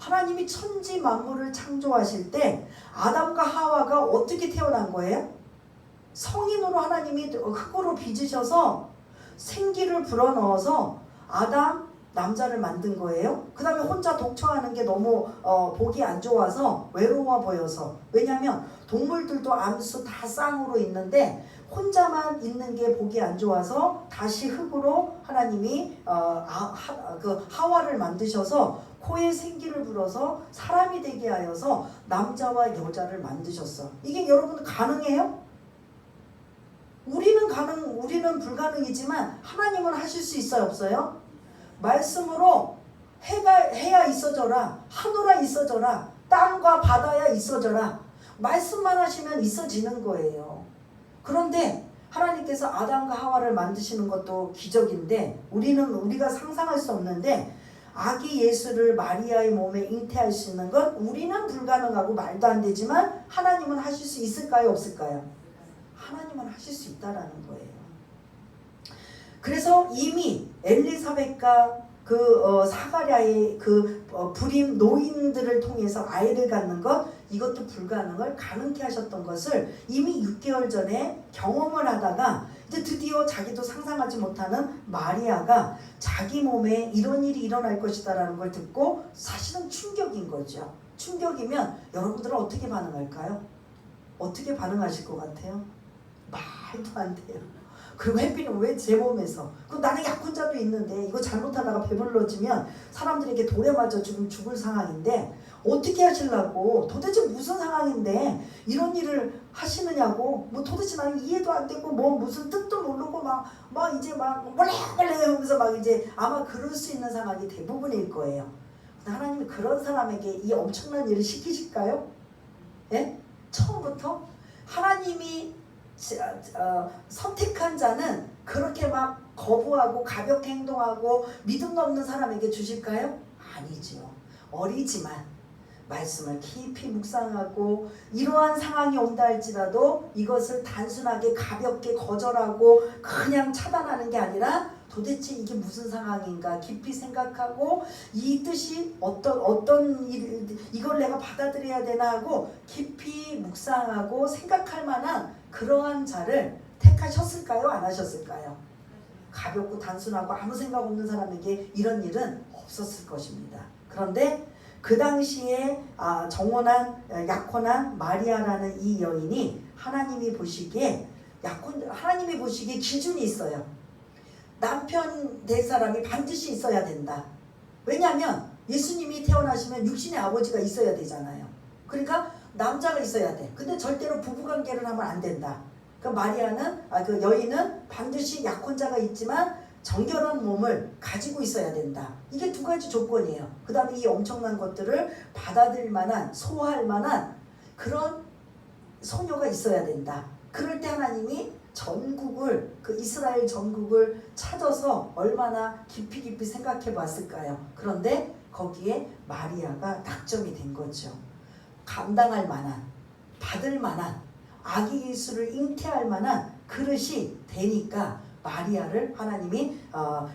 하나님이 천지 만물을 창조하실 때 아담과 하와가 어떻게 태어난 거예요? 성인으로 하나님이 흙으로 빚으셔서 생기를 불어넣어서 아담 남자를 만든 거예요. 그 다음에 혼자 독처하는 게 너무 보기 안 좋아서 외로워 보여서. 왜냐하면 동물들도 암수 다 쌍으로 있는데 혼자만 있는 게 보기 안 좋아서 다시 흙으로 하나님이 하와를 만드셔서 코에 생기를 불어서 사람이 되게 하여서 남자와 여자를 만드셨어. 이게 여러분 가능해요? 우리는 불가능이지만 하나님은 하실 수 있어요, 없어요? 말씀으로 해야 있어져라, 하늘아 있어져라, 땅과 바다야 있어져라. 말씀만 하시면 있어지는 거예요. 그런데 하나님께서 아담과 하와를 만드시는 것도 기적인데 우리가 상상할 수 없는데 아기 예수를 마리아의 몸에 잉태할 수 있는 건 우리는 불가능하고 말도 안 되지만 하나님은 하실 수 있을까요? 없을까요? 하나님은 하실 수 있다라는 거예요. 그래서 이미 엘리사벳과 사가랴의 불임 노인들을 통해서 아이를 갖는 것, 이것도 불가능을 가능케 하셨던 것을 이미 6개월 전에 경험을 하다가 이제 드디어 자기도 상상하지 못하는 마리아가 자기 몸에 이런 일이 일어날 것이다라는 걸 듣고 사실은 충격인 거죠. 충격이면 여러분들은 어떻게 반응할까요? 어떻게 반응하실 것 같아요? 말도 안 돼요. 그리고 햇빛은 왜 제 몸에서? 나는 약혼자도 있는데 이거 잘못하다가 배불러지면 사람들에게 돌에 맞아 죽을 상황인데 어떻게 하시려고? 도대체 무슨 상황인데 이런 일을 하시느냐고? 도대체 나는 이해도 안 되고 무슨 뜻도 모르고 이제 몰래 하면서 이제 아마 그럴 수 있는 상황이 대부분일 거예요. 근데 하나님이 그런 사람에게 이 엄청난 일을 시키실까요? 예? 처음부터 하나님이 선택한 자는 그렇게 거부하고 가볍게 행동하고 믿음 없는 사람에게 주실까요? 아니죠. 어리지만 말씀을 깊이 묵상하고 이러한 상황이 온다 할지라도 이것을 단순하게 가볍게 거절하고 그냥 차단하는 게 아니라 도대체 이게 무슨 상황인가 깊이 생각하고 이 뜻이 어떤 이걸 내가 받아들여야 되나 하고 깊이 묵상하고 생각할 만한 그러한 자를 택하셨을까요? 안 하셨을까요? 가볍고 단순하고 아무 생각 없는 사람에게 이런 일은 없었을 것입니다. 그런데 그 당시에 약혼한 마리아라는 이 여인이 하나님이 보시기에 하나님이 보시기에 기준이 있어요. 남편 될 사람이 반드시 있어야 된다. 왜냐하면 예수님이 태어나시면 육신의 아버지가 있어야 되잖아요. 그러니까 남자가 있어야 돼. 근데 절대로 부부관계를 하면 안 된다. 그러니까 그 여인은 반드시 약혼자가 있지만 정결한 몸을 가지고 있어야 된다. 이게 두 가지 조건이에요. 그 다음에 이 엄청난 것들을 받아들일 만한, 소화할 만한 그런 소녀가 있어야 된다. 그럴 때 하나님이 전국을, 그 이스라엘 전국을 찾아서 얼마나 깊이 생각해 봤을까요? 그런데 거기에 마리아가 낙점이 된 거죠. 감당할 만한, 받을 만한, 아기 예수를 잉태할 만한 그릇이 되니까 마리아를 하나님이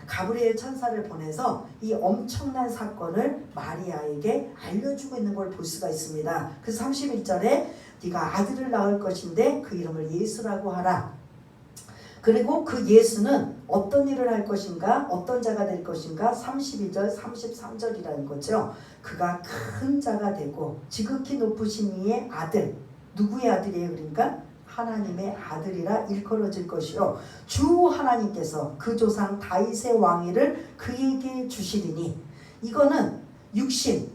가브리엘 천사를 보내서 이 엄청난 사건을 마리아에게 알려주고 있는 걸 볼 수가 있습니다. 그래서 31절에 네가 아들을 낳을 것인데 그 이름을 예수라고 하라. 그리고 그 예수는 어떤 일을 할 것인가, 어떤 자가 될 것인가, 32절 33절이라는 거죠. 그가 큰 자가 되고 지극히 높으신 이의 아들, 누구의 아들이에요? 그러니까 하나님의 아들이라 일컬어질 것이요 주 하나님께서 그 조상 다윗의 왕위를 그에게 주시리니, 이거는 육신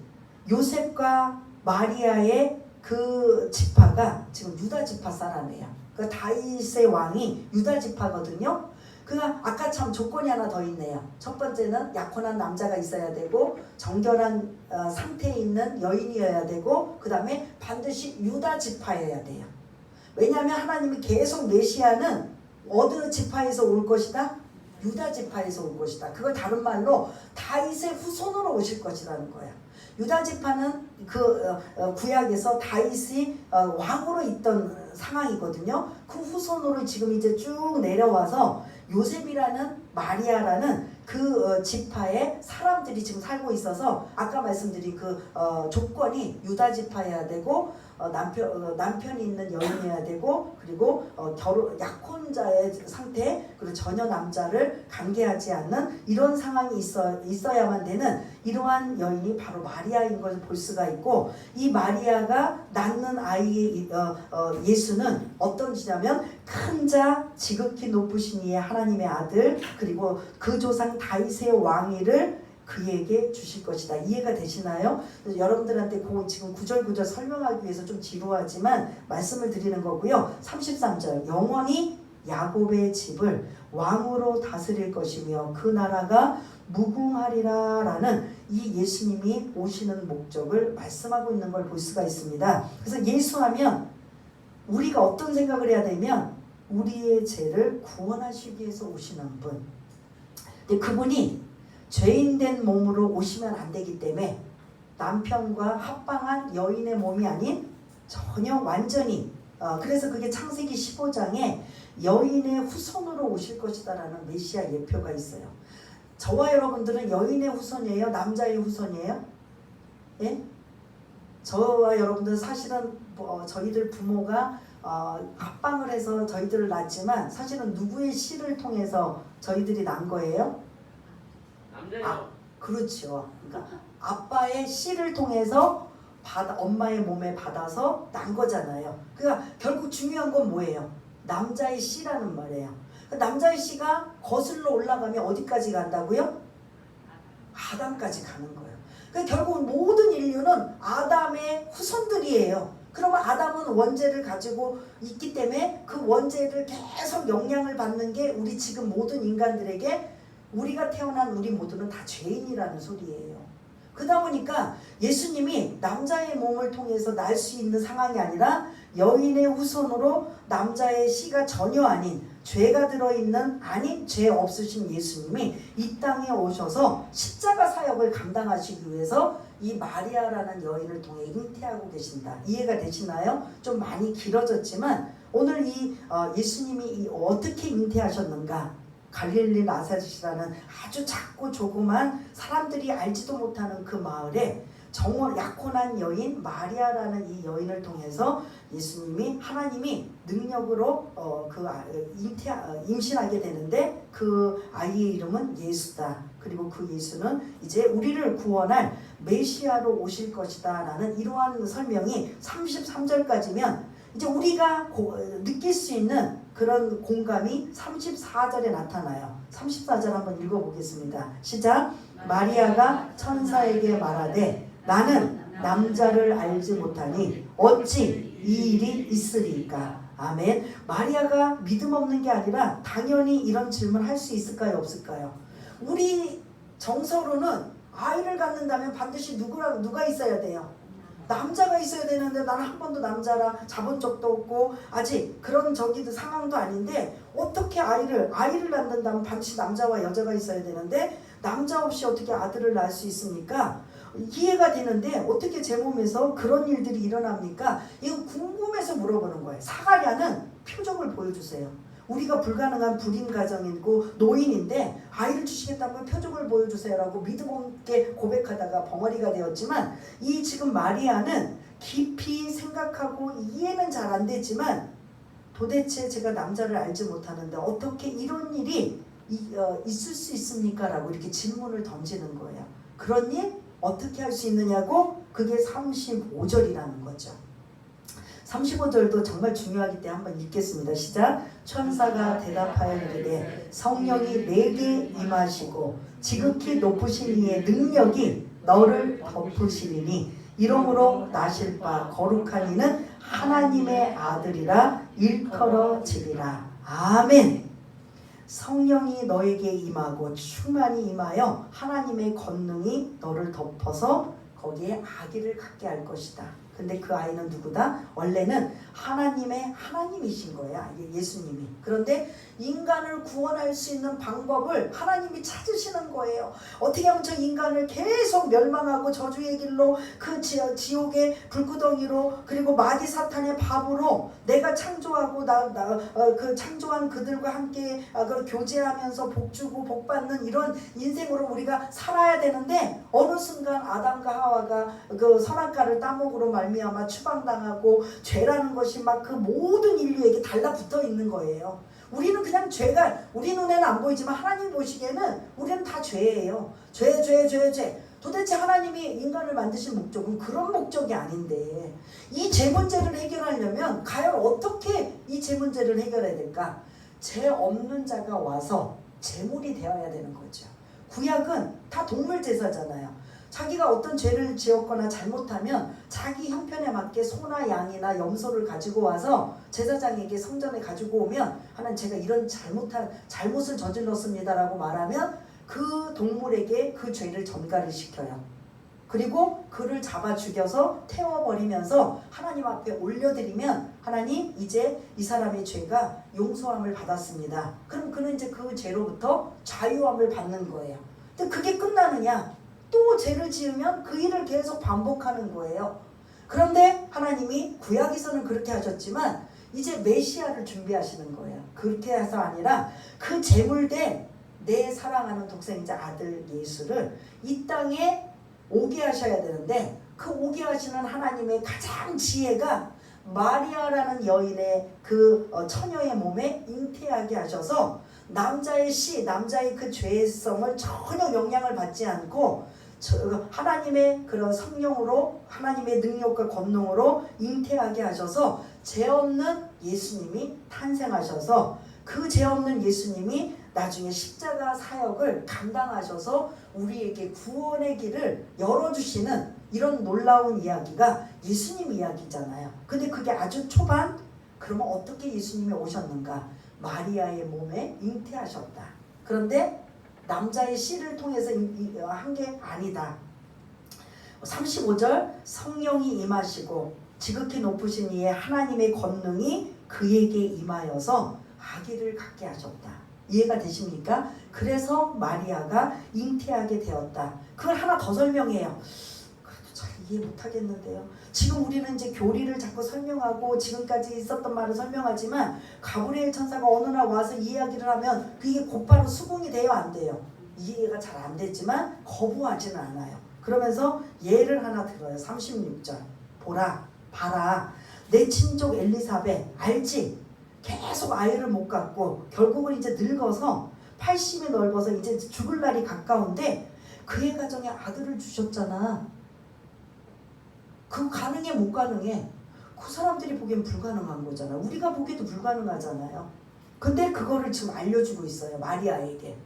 요셉과 마리아의 그 지파가 지금 유다 지파 사람이에요. 그 다윗의 왕이 유다 지파거든요. 그가 아까 참 조건이 하나 더 있네요. 첫 번째는 약혼한 남자가 있어야 되고 정결한 상태에 있는 여인이어야 되고, 그 다음에 반드시 유다 지파여야 돼요. 왜냐하면 하나님이 계속 메시아는 어느 지파에서 올 것이다? 유다 지파에서 올 것이다. 그걸 다른 말로 다윗의 후손으로 오실 것이라는 거야. 유다 지파는 그 구약에서 다윗이 왕으로 있던 상황이거든요. 그 후손으로 지금 이제 쭉 내려와서 요셉이라는 마리아라는 그 지파의 사람들이 지금 살고 있어서 아까 말씀드린 그 조건이 유다 지파여야 되고 남편이 있는 여인이어야 되고, 그리고 약혼자의 상태, 그리고 전혀 남자를 관계하지 않는 이런 상황이 있어야만 되는 이러한 여인이 바로 마리아인 것을 볼 수가 있고, 이 마리아가 낳는 아이의 예수는 어떤 지냐면 큰 자 지극히 높으신 이의 하나님의 아들, 그리고 그 조상 다윗의 왕위를 그에게 주실 것이다. 이해가 되시나요? 여러분들한테 지금 구절구절 설명하기 위해서 좀 지루하지만 말씀을 드리는 거고요. 33절 영원히 야곱의 집을 왕으로 다스릴 것이며 그 나라가 무궁하리라 라는 이 예수님이 오시는 목적을 말씀하고 있는 걸 볼 수가 있습니다. 그래서 예수하면 우리가 어떤 생각을 해야 되면 우리의 죄를 구원하시기 위해서 오시는 분. 근데 그분이 죄인된 몸으로 오시면 안 되기 때문에 남편과 합방한 여인의 몸이 아닌 전혀 완전히 그래서 그게 창세기 15장에 여인의 후손으로 오실 것이다 라는 메시아 예표가 있어요. 저와 여러분들은 여인의 후손이에요? 남자의 후손이에요? 예? 저와 여러분들은 사실은 저희들 부모가 합방을 해서 저희들을 낳았지만 사실은 누구의 씨를 통해서 저희들이 난 거예요? 그렇죠. 그러니까 아빠의 씨를 통해서 엄마의 몸에 받아서 난 거잖아요. 그러니까 결국 중요한 건 뭐예요? 남자의 씨라는 말이에요. 남자의 씨가 거슬러 올라가면 어디까지 간다고요? 아담까지 가는 거예요. 그러니까 결국 모든 인류는 아담의 후손들이에요. 그러면 아담은 원죄를 가지고 있기 때문에 그 원죄를 계속 영향을 받는 게 우리 지금 모든 인간들에게, 우리가 태어난 우리 모두는 다 죄인이라는 소리예요. 그러다 보니까 예수님이 남자의 몸을 통해서 날 수 있는 상황이 아니라 여인의 후손으로 남자의 씨가 전혀 아닌 죄가 들어있는 아닌 죄 없으신 예수님이 이 땅에 오셔서 십자가 사역을 감당하시기 위해서 이 마리아라는 여인을 통해 잉태하고 계신다. 이해가 되시나요? 좀 많이 길어졌지만 오늘 이 예수님이 어떻게 잉태하셨는가, 갈릴리 나사렛이라는 아주 작고 조그만 사람들이 알지도 못하는 그 마을에 정말 약혼한 여인 마리아라는 이 여인을 통해서 예수님이, 하나님이 능력으로 임신하게 되는데 그 아이의 이름은 예수다. 그리고 그 예수는 이제 우리를 구원할 메시아로 오실 것이다 라는 이러한 설명이 33절까지면 이제 우리가 느낄 수 있는 그런 공감이 34절에 나타나요. 34절 한번 읽어보겠습니다. 시작. 마리아가 천사에게 말하되 나는 남자를 알지 못하니 어찌 이 일이 있으리까. 아멘. 마리아가 믿음 없는 게 아니라 당연히 이런 질문 할 수 있을까요, 없을까요? 우리 정서로는 아이를 갖는다면 반드시 누가 있어야 돼요? 남자가 있어야 되는데 나는 한 번도 남자랑 잡은 적도 없고 아직 그런 상황도 아닌데 어떻게 아이를 낳는다면 반드시 남자와 여자가 있어야 되는데 남자 없이 어떻게 아들을 낳을 수 있습니까? 이해가 되는데 어떻게 제 몸에서 그런 일들이 일어납니까? 이거 궁금해서 물어보는 거예요. 사가랴는 표정을 보여주세요. 우리가 불가능한 불임 가정이고 노인인데 아이를 주시겠다면 표정을 보여주세요라고 믿음 없게 고백하다가 벙어리가 되었지만 이 지금 마리아는 깊이 생각하고 이해는 잘 안 되지만 도대체 제가 남자를 알지 못하는데 어떻게 이런 일이 있을 수 있습니까? 라고 이렇게 질문을 던지는 거예요. 그런 일 어떻게 할 수 있느냐고 그게 35절이라는 거죠. 35절도 정말 중요하기 때문에 한번 읽겠습니다. 시작. 천사가 대답하여 이르되 성령이 내게 임하시고 지극히 높으신 이의 능력이 너를 덮으시리니 이러므로 나실 바 거룩한 이는 하나님의 아들이라 일컬어지리라. 아멘. 성령이 너에게 임하고 충만히 임하여 하나님의 권능이 너를 덮어서 거기에 아기를 갖게 할 것이다. 근데 그 아이는 누구다? 원래는 하나님이신 거야. 예수님이. 그런데 인간을 구원할 수 있는 방법을 하나님이 찾으시는 거예요. 어떻게 하면 저 인간을 계속 멸망하고 저주의 길로 그 지옥의 불구덩이로 그리고 마귀 사탄의 밥으로 내가 창조하고 그 창조한 그들과 함께 그 교제하면서 복주고 복받는 이런 인생으로 우리가 살아야 되는데 어느 순간 아담과 하와가 그 선악과를 따먹으로 말미암아 추방당하고 죄라는 것이 막 그 모든 인류에게 달라붙어 있는 거예요. 우리는 그냥 죄가 우리 눈에는 안 보이지만 하나님 보시기에는 우리는 다 죄예요. 죄. 도대체 하나님이 인간을 만드신 목적은 그런 목적이 아닌데 이 죄 문제를 해결하려면 과연 어떻게 이 죄 문제를 해결해야 될까? 죄 없는 자가 와서 제물이 되어야 되는 거죠. 구약은 다 동물 제사잖아요. 자기가 어떤 죄를 지었거나 잘못하면 자기 형편에 맞게 소나 양이나 염소를 가지고 와서 제사장에게 성전에 가지고 오면 하나님 제가 이런 잘못을 저질렀습니다라고 말하면 그 동물에게 그 죄를 전가를 시켜요. 그리고 그를 잡아 죽여서 태워버리면서 하나님 앞에 올려드리면 하나님 이제 이 사람의 죄가 용서함을 받았습니다. 그럼 그는 이제 그 죄로부터 자유함을 받는 거예요. 근데 그게 끝나느냐? 또 죄를 지으면 그 일을 계속 반복하는 거예요. 그런데 하나님이 구약에서는 그렇게 하셨지만 이제 메시아를 준비하시는 거예요. 그렇게 해서 아니라 그 제물된 내 사랑하는 독생자 아들 예수를 이 땅에 오게 하셔야 되는데 그 오게 하시는 하나님의 가장 지혜가 마리아라는 여인의 그 처녀의 몸에 잉태하게 하셔서 남자의 그 죄성을 전혀 영향을 받지 않고 하나님의 그런 성령으로 하나님의 능력과 권능으로 잉태하게 하셔서 죄 없는 예수님이 탄생하셔서 그 죄 없는 예수님이 나중에 십자가 사역을 감당하셔서 우리에게 구원의 길을 열어주시는 이런 놀라운 이야기가 예수님 이야기잖아요. 근데 그게 아주 초반 그러면 어떻게 예수님이 오셨는가? 마리아의 몸에 잉태하셨다. 그런데 남자의 씨를 통해서 한 게 아니다. 35절 성령이 임하시고 지극히 높으신 이의 하나님의 권능이 그에게 임하여서 아기를 갖게 하셨다. 이해가 되십니까? 그래서 마리아가 잉태하게 되었다. 그걸 하나 더 설명해요. 그래도 잘 이해 못하겠는데요. 지금 우리는 이제 교리를 자꾸 설명하고 지금까지 있었던 말을 설명하지만 가브리엘 천사가 어느 날 와서 이야기를 하면 그게 곧바로 수긍이 돼요, 안 돼요? 이해가 잘 안 됐지만 거부하지는 않아요. 그러면서 예를 하나 들어요. 36절 봐라 내 친족 엘리사벳 알지? 계속 아이를 못 갖고 결국은 이제 늙어서 80이 넓어서 이제 죽을 날이 가까운데 그의 가정에 아들을 주셨잖아. 그 가능해 못 가능해? 그 사람들이 보기엔 불가능한 거잖아. 우리가 보기에도 불가능하잖아요. 근데 그거를 지금 알려주고 있어요. 마리아에게.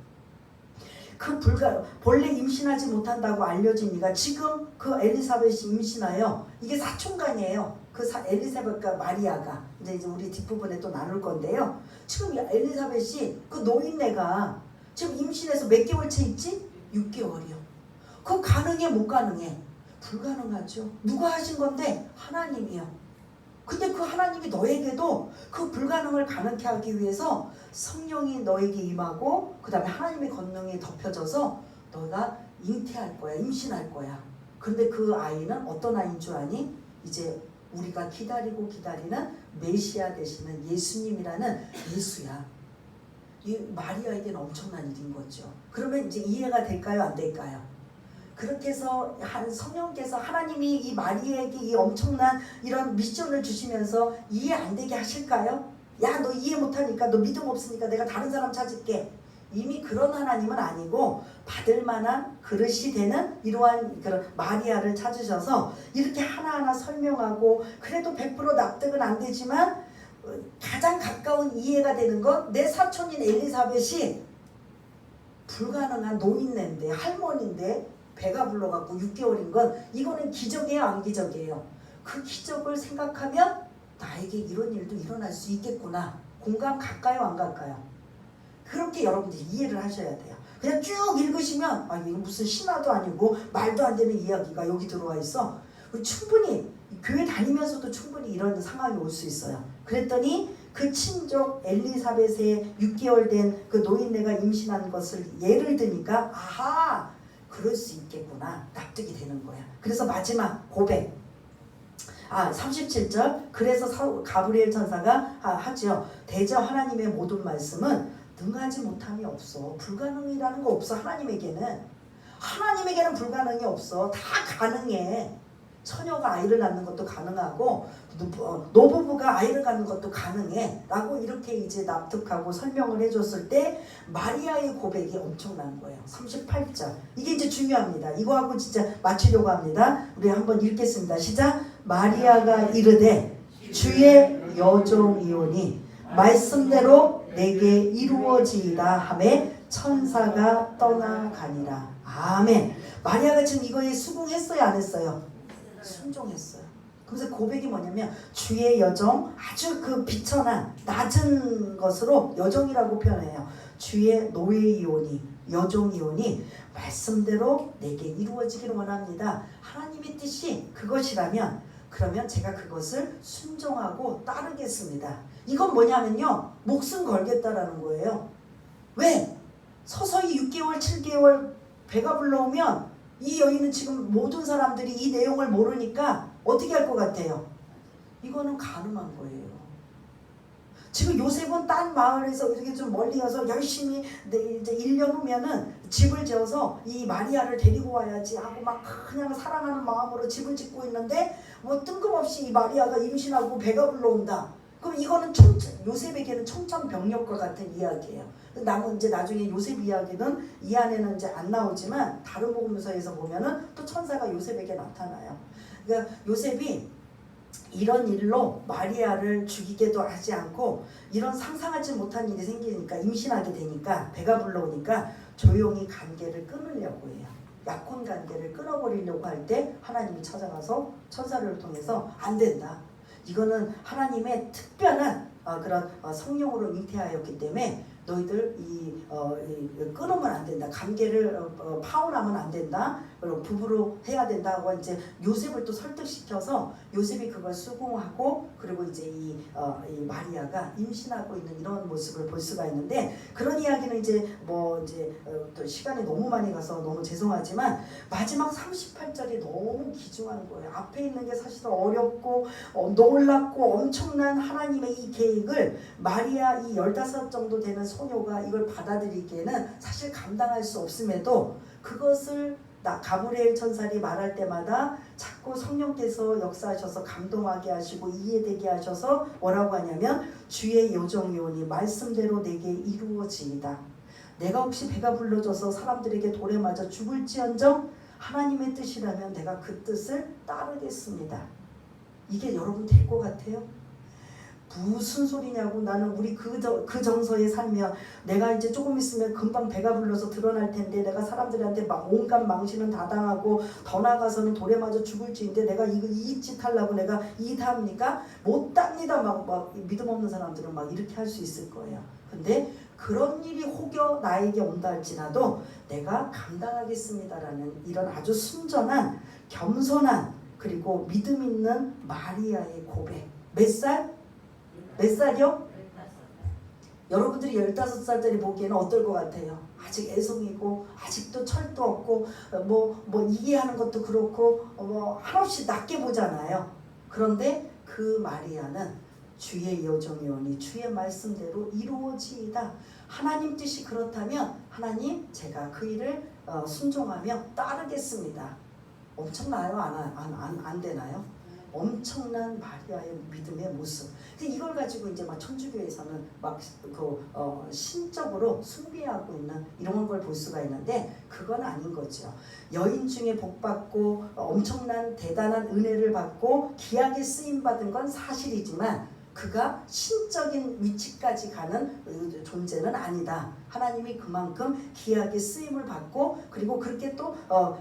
본래 임신하지 못한다고 알려진 이가 지금 그 엘리사벳이 임신하여 이게 사촌간이에요. 그 엘리사벳과 마리아가 이제 우리 뒷부분에 또 나눌 건데요. 지금 엘리사벳이 그 노인네가 지금 임신해서 몇 개월째 있지? 6개월이요. 그거 가능해 못 가능해? 불가능하죠. 누가 하신 건데? 하나님이요. 근데 그 하나님이 너에게도 그 불가능을 가능케 하기 위해서 성령이 너에게 임하고 그 다음에 하나님의 권능이 덮여져서 너가 잉태할 거야. 임신할 거야. 근데 그 아이는 어떤 아이인 줄 아니? 이제 우리가 기다리고 기다리는 메시아 되시는 예수님이라는 예수야. 이 마리아에게는 엄청난 일인 거죠. 그러면 이제 이해가 될까요? 안 될까요? 그렇게 해서 성령께서 하나님이 이 마리아에게 이 엄청난 이런 미션을 주시면서 이해 안 되게 하실까요? 야, 너 이해 못하니까, 너 믿음 없으니까 내가 다른 사람 찾을게. 이미 그런 하나님은 아니고 받을 만한 그릇이 되는 이러한 그런 마리아를 찾으셔서 이렇게 하나하나 설명하고, 그래도 100% 납득은 안 되지만 가장 가까운 이해가 되는 건 내 사촌인 엘리사벳이 불가능한 노인네인데, 할머니인데 배가 불러갖고 6개월인 건 이거는 기적이에요, 안 기적이에요? 그 기적을 생각하면 나에게 이런 일도 일어날 수 있겠구나. 공감 갈까요, 안 갈까요? 그렇게 여러분들이 이해를 하셔야 돼요. 그냥 쭉 읽으시면 이거 무슨 신화도 아니고 말도 안 되는 이야기가 여기 들어와 있어. 충분히 교회 다니면서도 충분히 이런 상황이 올 수 있어요. 그랬더니 그 친족 엘리사벳의 6개월 된 그 노인네가 임신한 것을 예를 드니까 아하, 그럴 수 있겠구나, 납득이 되는 거야. 그래서 마지막 고백 37절 그래서 가브리엘 천사가 하죠. 대저 하나님의 모든 말씀은 능하지 못함이 없어. 불가능이라는 거 없어. 하나님에게는 불가능이 없어. 다 가능해. 처녀가 아이를 낳는 것도 가능하고 노부부가 아이를 갖는 것도 가능해 라고 이렇게 이제 납득하고 설명을 해줬을 때 마리아의 고백이 엄청난 거예요. 38절 이게 이제 중요합니다. 이거하고 진짜 맞추려고 합니다. 우리 한번 읽겠습니다. 시작. 마리아가 이르되 주의 여종이오니 말씀대로 내게 이루어지이다 하매 천사가 떠나가니라. 아멘. 마리아가 지금 이거에 수긍했어요, 안 했어요? 순종했어요. 그래서 고백이 뭐냐면 주의 여종, 아주 그 비천한 낮은 것으로 여종이라고 표현해요. 주의 노예이오니, 여종이오니 말씀대로 내게 이루어지기를 원합니다. 하나님의 뜻이 그것이라면 그러면 제가 그것을 순종하고 따르겠습니다. 이건 뭐냐면요, 목숨 걸겠다라는 거예요. 왜? 서서히 6개월, 7개월 배가 불러오면 이 여인은 지금 모든 사람들이 이 내용을 모르니까 어떻게 할 것 같아요? 이거는 가능한 거예요. 지금 요셉은 딴 마을에서 이렇게 좀 멀리 가서 열심히 이제 1년 후면은 집을 지어서 이 마리아를 데리고 와야지 하고 막 그냥 사랑하는 마음으로 집을 짓고 있는데 뭐 뜬금없이 이 마리아가 임신하고 배가 불러온다. 그럼 이거는 요셉에게는 청천벽력과 같은 이야기예요. 이제 나중에 요셉 이야기는 이 안에는 이제 안 나오지만 다른 복음서에서 보면은 또 천사가 요셉에게 나타나요. 그러니까 요셉이 이런 일로 마리아를 죽이게도 하지 않고 이런 상상하지 못한 일이 생기니까 임신하게 되니까 배가 불러오니까 조용히 관계를 끊으려고 해요. 약혼 관계를 끊어버리려고 할 때 하나님이 찾아가서 천사를 통해서 안 된다. 이거는 하나님의 특별한 그런 성령으로 잉태하였기 때문에 너희들 끊으면 안 된다. 관계를 파혼하면 안 된다. 그리고 부부로 해야 된다고 이제 요셉을 또 설득시켜서 요셉이 그걸 수긍하고 그리고 이제 이 마리아가 임신하고 있는 이런 모습을 볼 수가 있는데 그런 이야기는 이제 또 시간이 너무 많이 가서 너무 죄송하지만 마지막 38절이 너무 귀중한 거예요. 앞에 있는 게 사실 어렵고 놀랍고 엄청난 하나님의 이 계획을 마리아 이 15 정도 되는 소녀가 이걸 받아들이기에는 사실 감당할 수 없음에도 그것을 가브리엘 천사리 말할 때마다 자꾸 성령께서 역사하셔서 감동하게 하시고 이해되게 하셔서 뭐라고 하냐면 주의 여종이오니 말씀대로 내게 이루어지이다. 내가 혹시 배가 불러져서 사람들에게 돌에 맞아 죽을지언정 하나님의 뜻이라면 내가 그 뜻을 따르겠습니다. 이게 여러분 될 것 같아요? 무슨 소리냐고. 나는 우리 그 정서에 살면 내가 이제 조금 있으면 금방 배가 불러서 드러날 텐데 내가 사람들한테 막 온갖 망신은 다 당하고 더 나가서는 돌에 맞아 죽을지인데 내가 이 짓 하려고 내가 이 다 합니까? 못합니다. 막 믿음 없는 사람들은 막 이렇게 할 수 있을 거예요. 근데 그런 일이 혹여 나에게 온다 할지라도 내가 감당하겠습니다라는 이런 아주 순전한 겸손한 그리고 믿음 있는 마리아의 고백. 몇 살? 몇 살이요? 여러분들이 15살짜리 보기에는 어떨 것 같아요? 아직 애송이고 아직도 철도 없고 뭐 이해하는 것도 그렇고 한없이 낮게 보잖아요. 그런데 그 마리아는 주의 여종이 오니 주의 말씀대로 이루어지이다. 하나님 뜻이 그렇다면 하나님 제가 그 일을 순종하며 따르겠습니다. 엄청나요? 안 되나요? 엄청난 마리아의 믿음의 모습. 이걸 가지고 이제 막 천주교에서는 막 신적으로 숭배하고 있는 이런 걸 볼 수가 있는데 그건 아닌 거죠. 여인 중에 복 받고 엄청난 대단한 은혜를 받고 귀하게 쓰임 받은 건 사실이지만 그가 신적인 위치까지 가는 존재는 아니다. 하나님이 그만큼 귀하게 쓰임을 받고 그리고 그렇게 또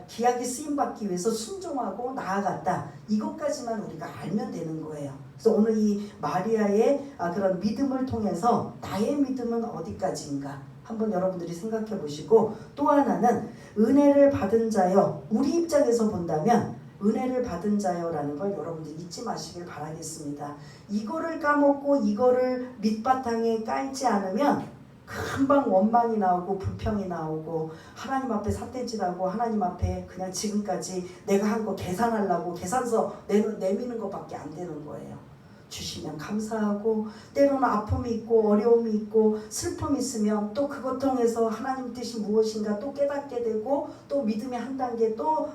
귀하게 쓰임 받기 위해서 순종하고 나아갔다. 이것까지만 우리가 알면 되는 거예요. 그래서 오늘 이 마리아의 그런 믿음을 통해서 나의 믿음은 어디까지인가 한번 여러분들이 생각해 보시고, 또 하나는 은혜를 받은 자여, 우리 입장에서 본다면 은혜를 받은 자여라는 걸 여러분들 잊지 마시길 바라겠습니다. 이거를 까먹고 이거를 밑바탕에 깔지 않으면 금방 원망이 나오고 불평이 나오고 하나님 앞에 삿대질하고 하나님 앞에 그냥 지금까지 내가 한 거 계산하려고 계산서 내미는 것밖에 안 되는 거예요. 주시면 감사하고 때로는 아픔이 있고 어려움이 있고 슬픔이 있으면 또 그것 통해서 하나님 뜻이 무엇인가 또 깨닫게 되고 또 믿음의 한 단계 또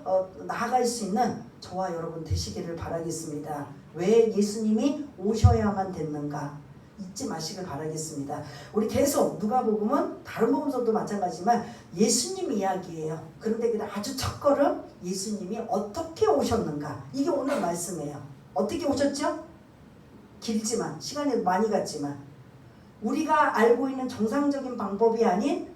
나아갈 수 있는 저와 여러분 되시기를 바라겠습니다. 왜 예수님이 오셔야만 됐는가 잊지 마시길 바라겠습니다. 우리 계속 누가복음은 다른 복음서도 마찬가지지만 예수님 이야기예요. 그런데 그 아주 첫 걸음 예수님이 어떻게 오셨는가, 이게 오늘 말씀이에요. 어떻게 오셨죠? 길지만 시간이 많이 갔지만 우리가 알고 있는 정상적인 방법이 아닌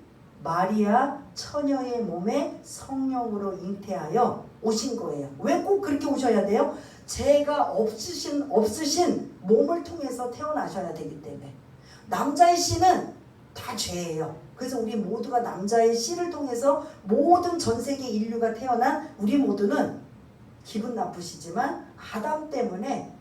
마리아 처녀의 몸에 성령으로 잉태하여 오신 거예요. 왜 꼭 그렇게 오셔야 돼요? 죄가 없으신 몸을 통해서 태어나셔야 되기 때문에. 남자의 씨는 다 죄예요. 그래서 우리 모두가 남자의 씨를 통해서 모든 전 세계 인류가 태어난 우리 모두는 기분 나쁘시지만 아담 때문에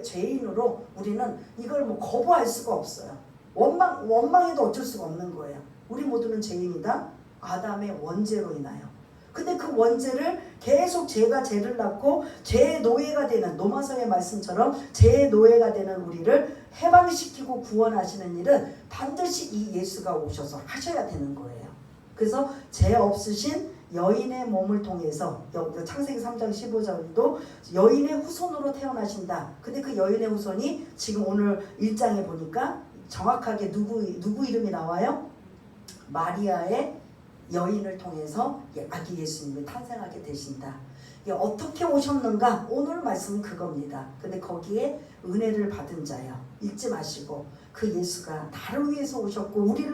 죄인으로 우리는 이걸 거부할 수가 없어요. 원망해도 어쩔 수가 없는 거예요. 우리 모두는 죄인이다. 아담의 원죄로 인하여. 근데 그 원죄를 계속 죄가 죄를 낳고 죄의 노예가 되는, 로마서의 말씀처럼 죄의 노예가 되는 우리를 해방시키고 구원하시는 일은 반드시 이 예수가 오셔서 하셔야 되는 거예요. 그래서 죄 없으신 여인의 몸을 통해서 창세기 3장 15절도 여인의 후손으로 태어나신다. 근데 그 여인의 후손이 지금 오늘 1장에 보니까 정확하게 누구 이름이 나와요? 마리아의 여인을 통해서 아기 예수님이 탄생하게 되신다. 어떻게 오셨는가? 오늘 말씀은 그겁니다. 근데 거기에 은혜를 받은 자요. 잊지 마시고 그 예수가 나를 위해서 오셨고 우리를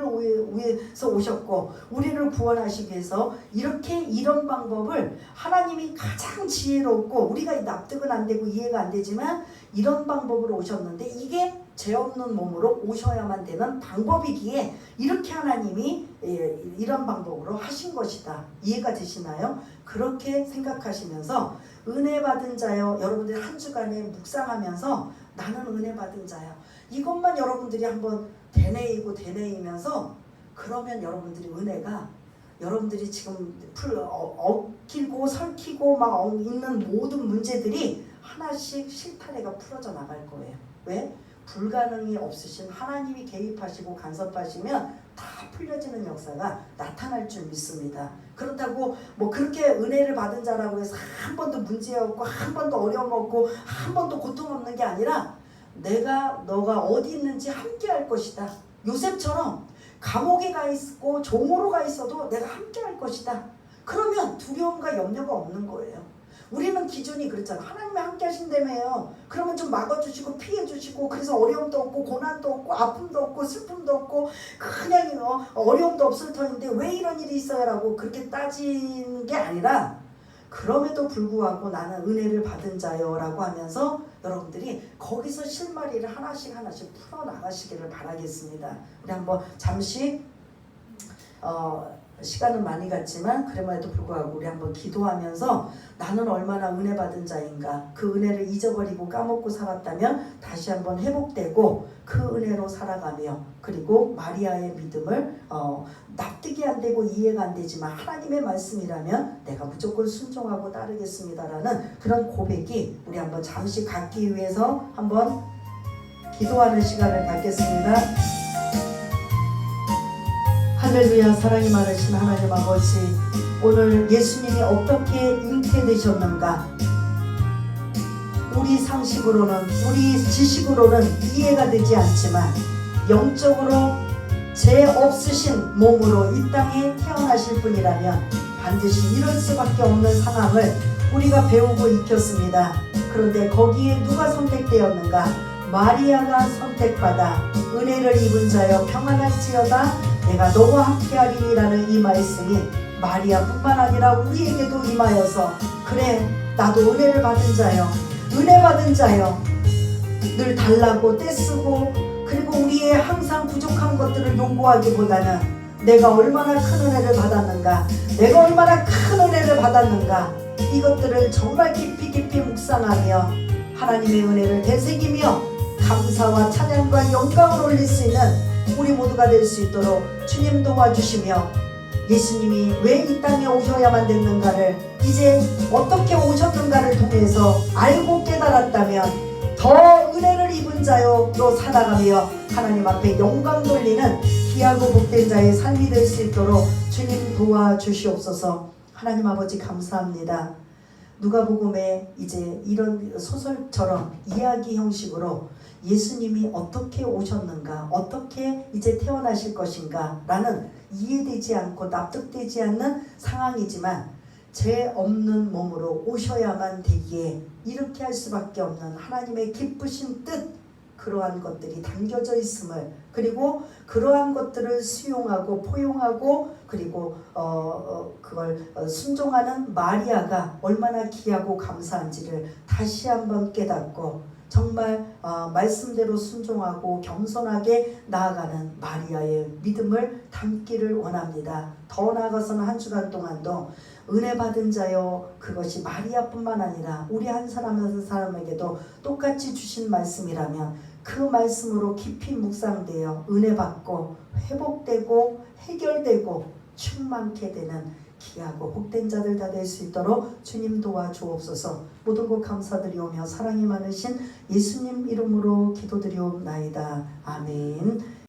위해서 오셨고 우리를 구원하시기 위해서 이런 방법을 하나님이 가장 지혜롭고 우리가 납득은 안 되고 이해가 안 되지만 이런 방법으로 오셨는데 이게 죄 없는 몸으로 오셔야만 되는 방법이기에 이렇게 하나님이 이런 방법으로 하신 것이다. 이해가 되시나요? 그렇게 생각하시면서 은혜 받은 자여, 여러분들 한 주간에 묵상하면서 나는 은혜 받은 자야. 이것만 여러분들이 한번 되뇌이면서 그러면 여러분들이 은혜가 여러분들이 지금 얽히고 설키고 막 있는 모든 문제들이 하나씩 실타래가 풀어져 나갈 거예요. 왜? 불가능이 없으신 하나님이 개입하시고 간섭하시면 다 풀려지는 역사가 나타날 줄 믿습니다. 그렇다고 그렇게 은혜를 받은 자라고 해서 한 번도 문제 없고 한 번도 어려움 없고 한 번도 고통 없는 게 아니라 너가 어디 있는지 함께 할 것이다. 요셉처럼 감옥에 가 있고 종으로 가 있어도 내가 함께 할 것이다. 그러면 두려움과 염려가 없는 거예요. 우리는 기준이 그렇잖아. 하나님이 함께 하신다며요. 그러면 좀 막아주시고 피해주시고 그래서 어려움도 없고 고난도 없고 아픔도 없고 슬픔도 없고 그냥 어려움도 없을 터인데 왜 이런 일이 있어요? 라고 그렇게 따지는 게 아니라 그럼에도 불구하고 나는 은혜를 받은 자요 라고 하면서 여러분들이 거기서 실마리를 하나씩 풀어나가시기를 바라겠습니다. 우리 한번 잠시 시간은 많이 갔지만 그럼에도 불구하고 우리 한번 기도하면서 나는 얼마나 은혜 받은 자인가, 그 은혜를 잊어버리고 까먹고 살았다면 다시 한번 회복되고 그 은혜로 살아가며, 그리고 마리아의 믿음을 납득이 안 되고 이해가 안 되지만 하나님의 말씀이라면 내가 무조건 순종하고 따르겠습니다라는 그런 고백이 우리 한번 잠시 갖기 위해서 한번 기도하는 시간을 갖겠습니다. 할렐루야. 사랑이 많으신 하나님 아버지, 오늘 예수님이 어떻게 잉태되셨는가, 우리 상식으로는, 우리 지식으로는 이해가 되지 않지만 영적으로 죄 없으신 몸으로 이 땅에 태어나실 분이라면 반드시 이럴 수밖에 없는 상황을 우리가 배우고 익혔습니다. 그런데 거기에 누가 선택되었는가? 마리아가 선택받아 은혜를 입은 자여 평안할지어다 내가 너와 함께하리라는 이 말씀이 마리아뿐만 아니라 우리에게도 임하여서, 그래 나도 은혜를 받은 자여, 은혜 받은 자여, 늘 달라고 떼쓰고 그리고 우리의 항상 부족한 것들을 요구하기보다는 내가 얼마나 큰 은혜를 받았는가, 내가 얼마나 큰 은혜를 받았는가, 이것들을 정말 깊이 묵상하며 하나님의 은혜를 되새기며 감사와 찬양과 영광을 올릴 수 있는 우리 모두가 될 수 있도록 주님 도와주시며, 예수님이 왜 이 땅에 오셔야만 됐는가를, 이제 어떻게 오셨는가를 통해서 알고 깨달았다면 더 은혜를 입은 자로 살아가며 하나님 앞에 영광 돌리는 귀하고 복된 자의 삶이 될 수 있도록 주님 도와주시옵소서. 하나님 아버지 감사합니다. 누가복음에 이제 이런 소설처럼 이야기 형식으로 예수님이 어떻게 오셨는가, 어떻게 이제 태어나실 것인가 라는 이해되지 않고 납득되지 않는 상황이지만 죄 없는 몸으로 오셔야만 되기에 이렇게 할 수밖에 없는 하나님의 기쁘신 뜻, 그러한 것들이 담겨져 있음을, 그리고 그러한 것들을 수용하고 포용하고 그리고 그걸 순종하는 마리아가 얼마나 귀하고 감사한지를 다시 한번 깨닫고 정말 말씀대로 순종하고 겸손하게 나아가는 마리아의 믿음을 담기를 원합니다. 더 나아가서는 한 주간 동안도 은혜 받은 자여, 그것이 마리아뿐만 아니라 우리 한 사람 한 사람에게도 똑같이 주신 말씀이라면 그 말씀으로 깊이 묵상되어 은혜 받고 회복되고 해결되고 충만케 되는 귀하고 복된 자들 다 될 수 있도록 주님 도와주옵소서. 모든 것 감사드리오며 사랑이 많으신 예수님 이름으로 기도드리옵나이다. 아멘.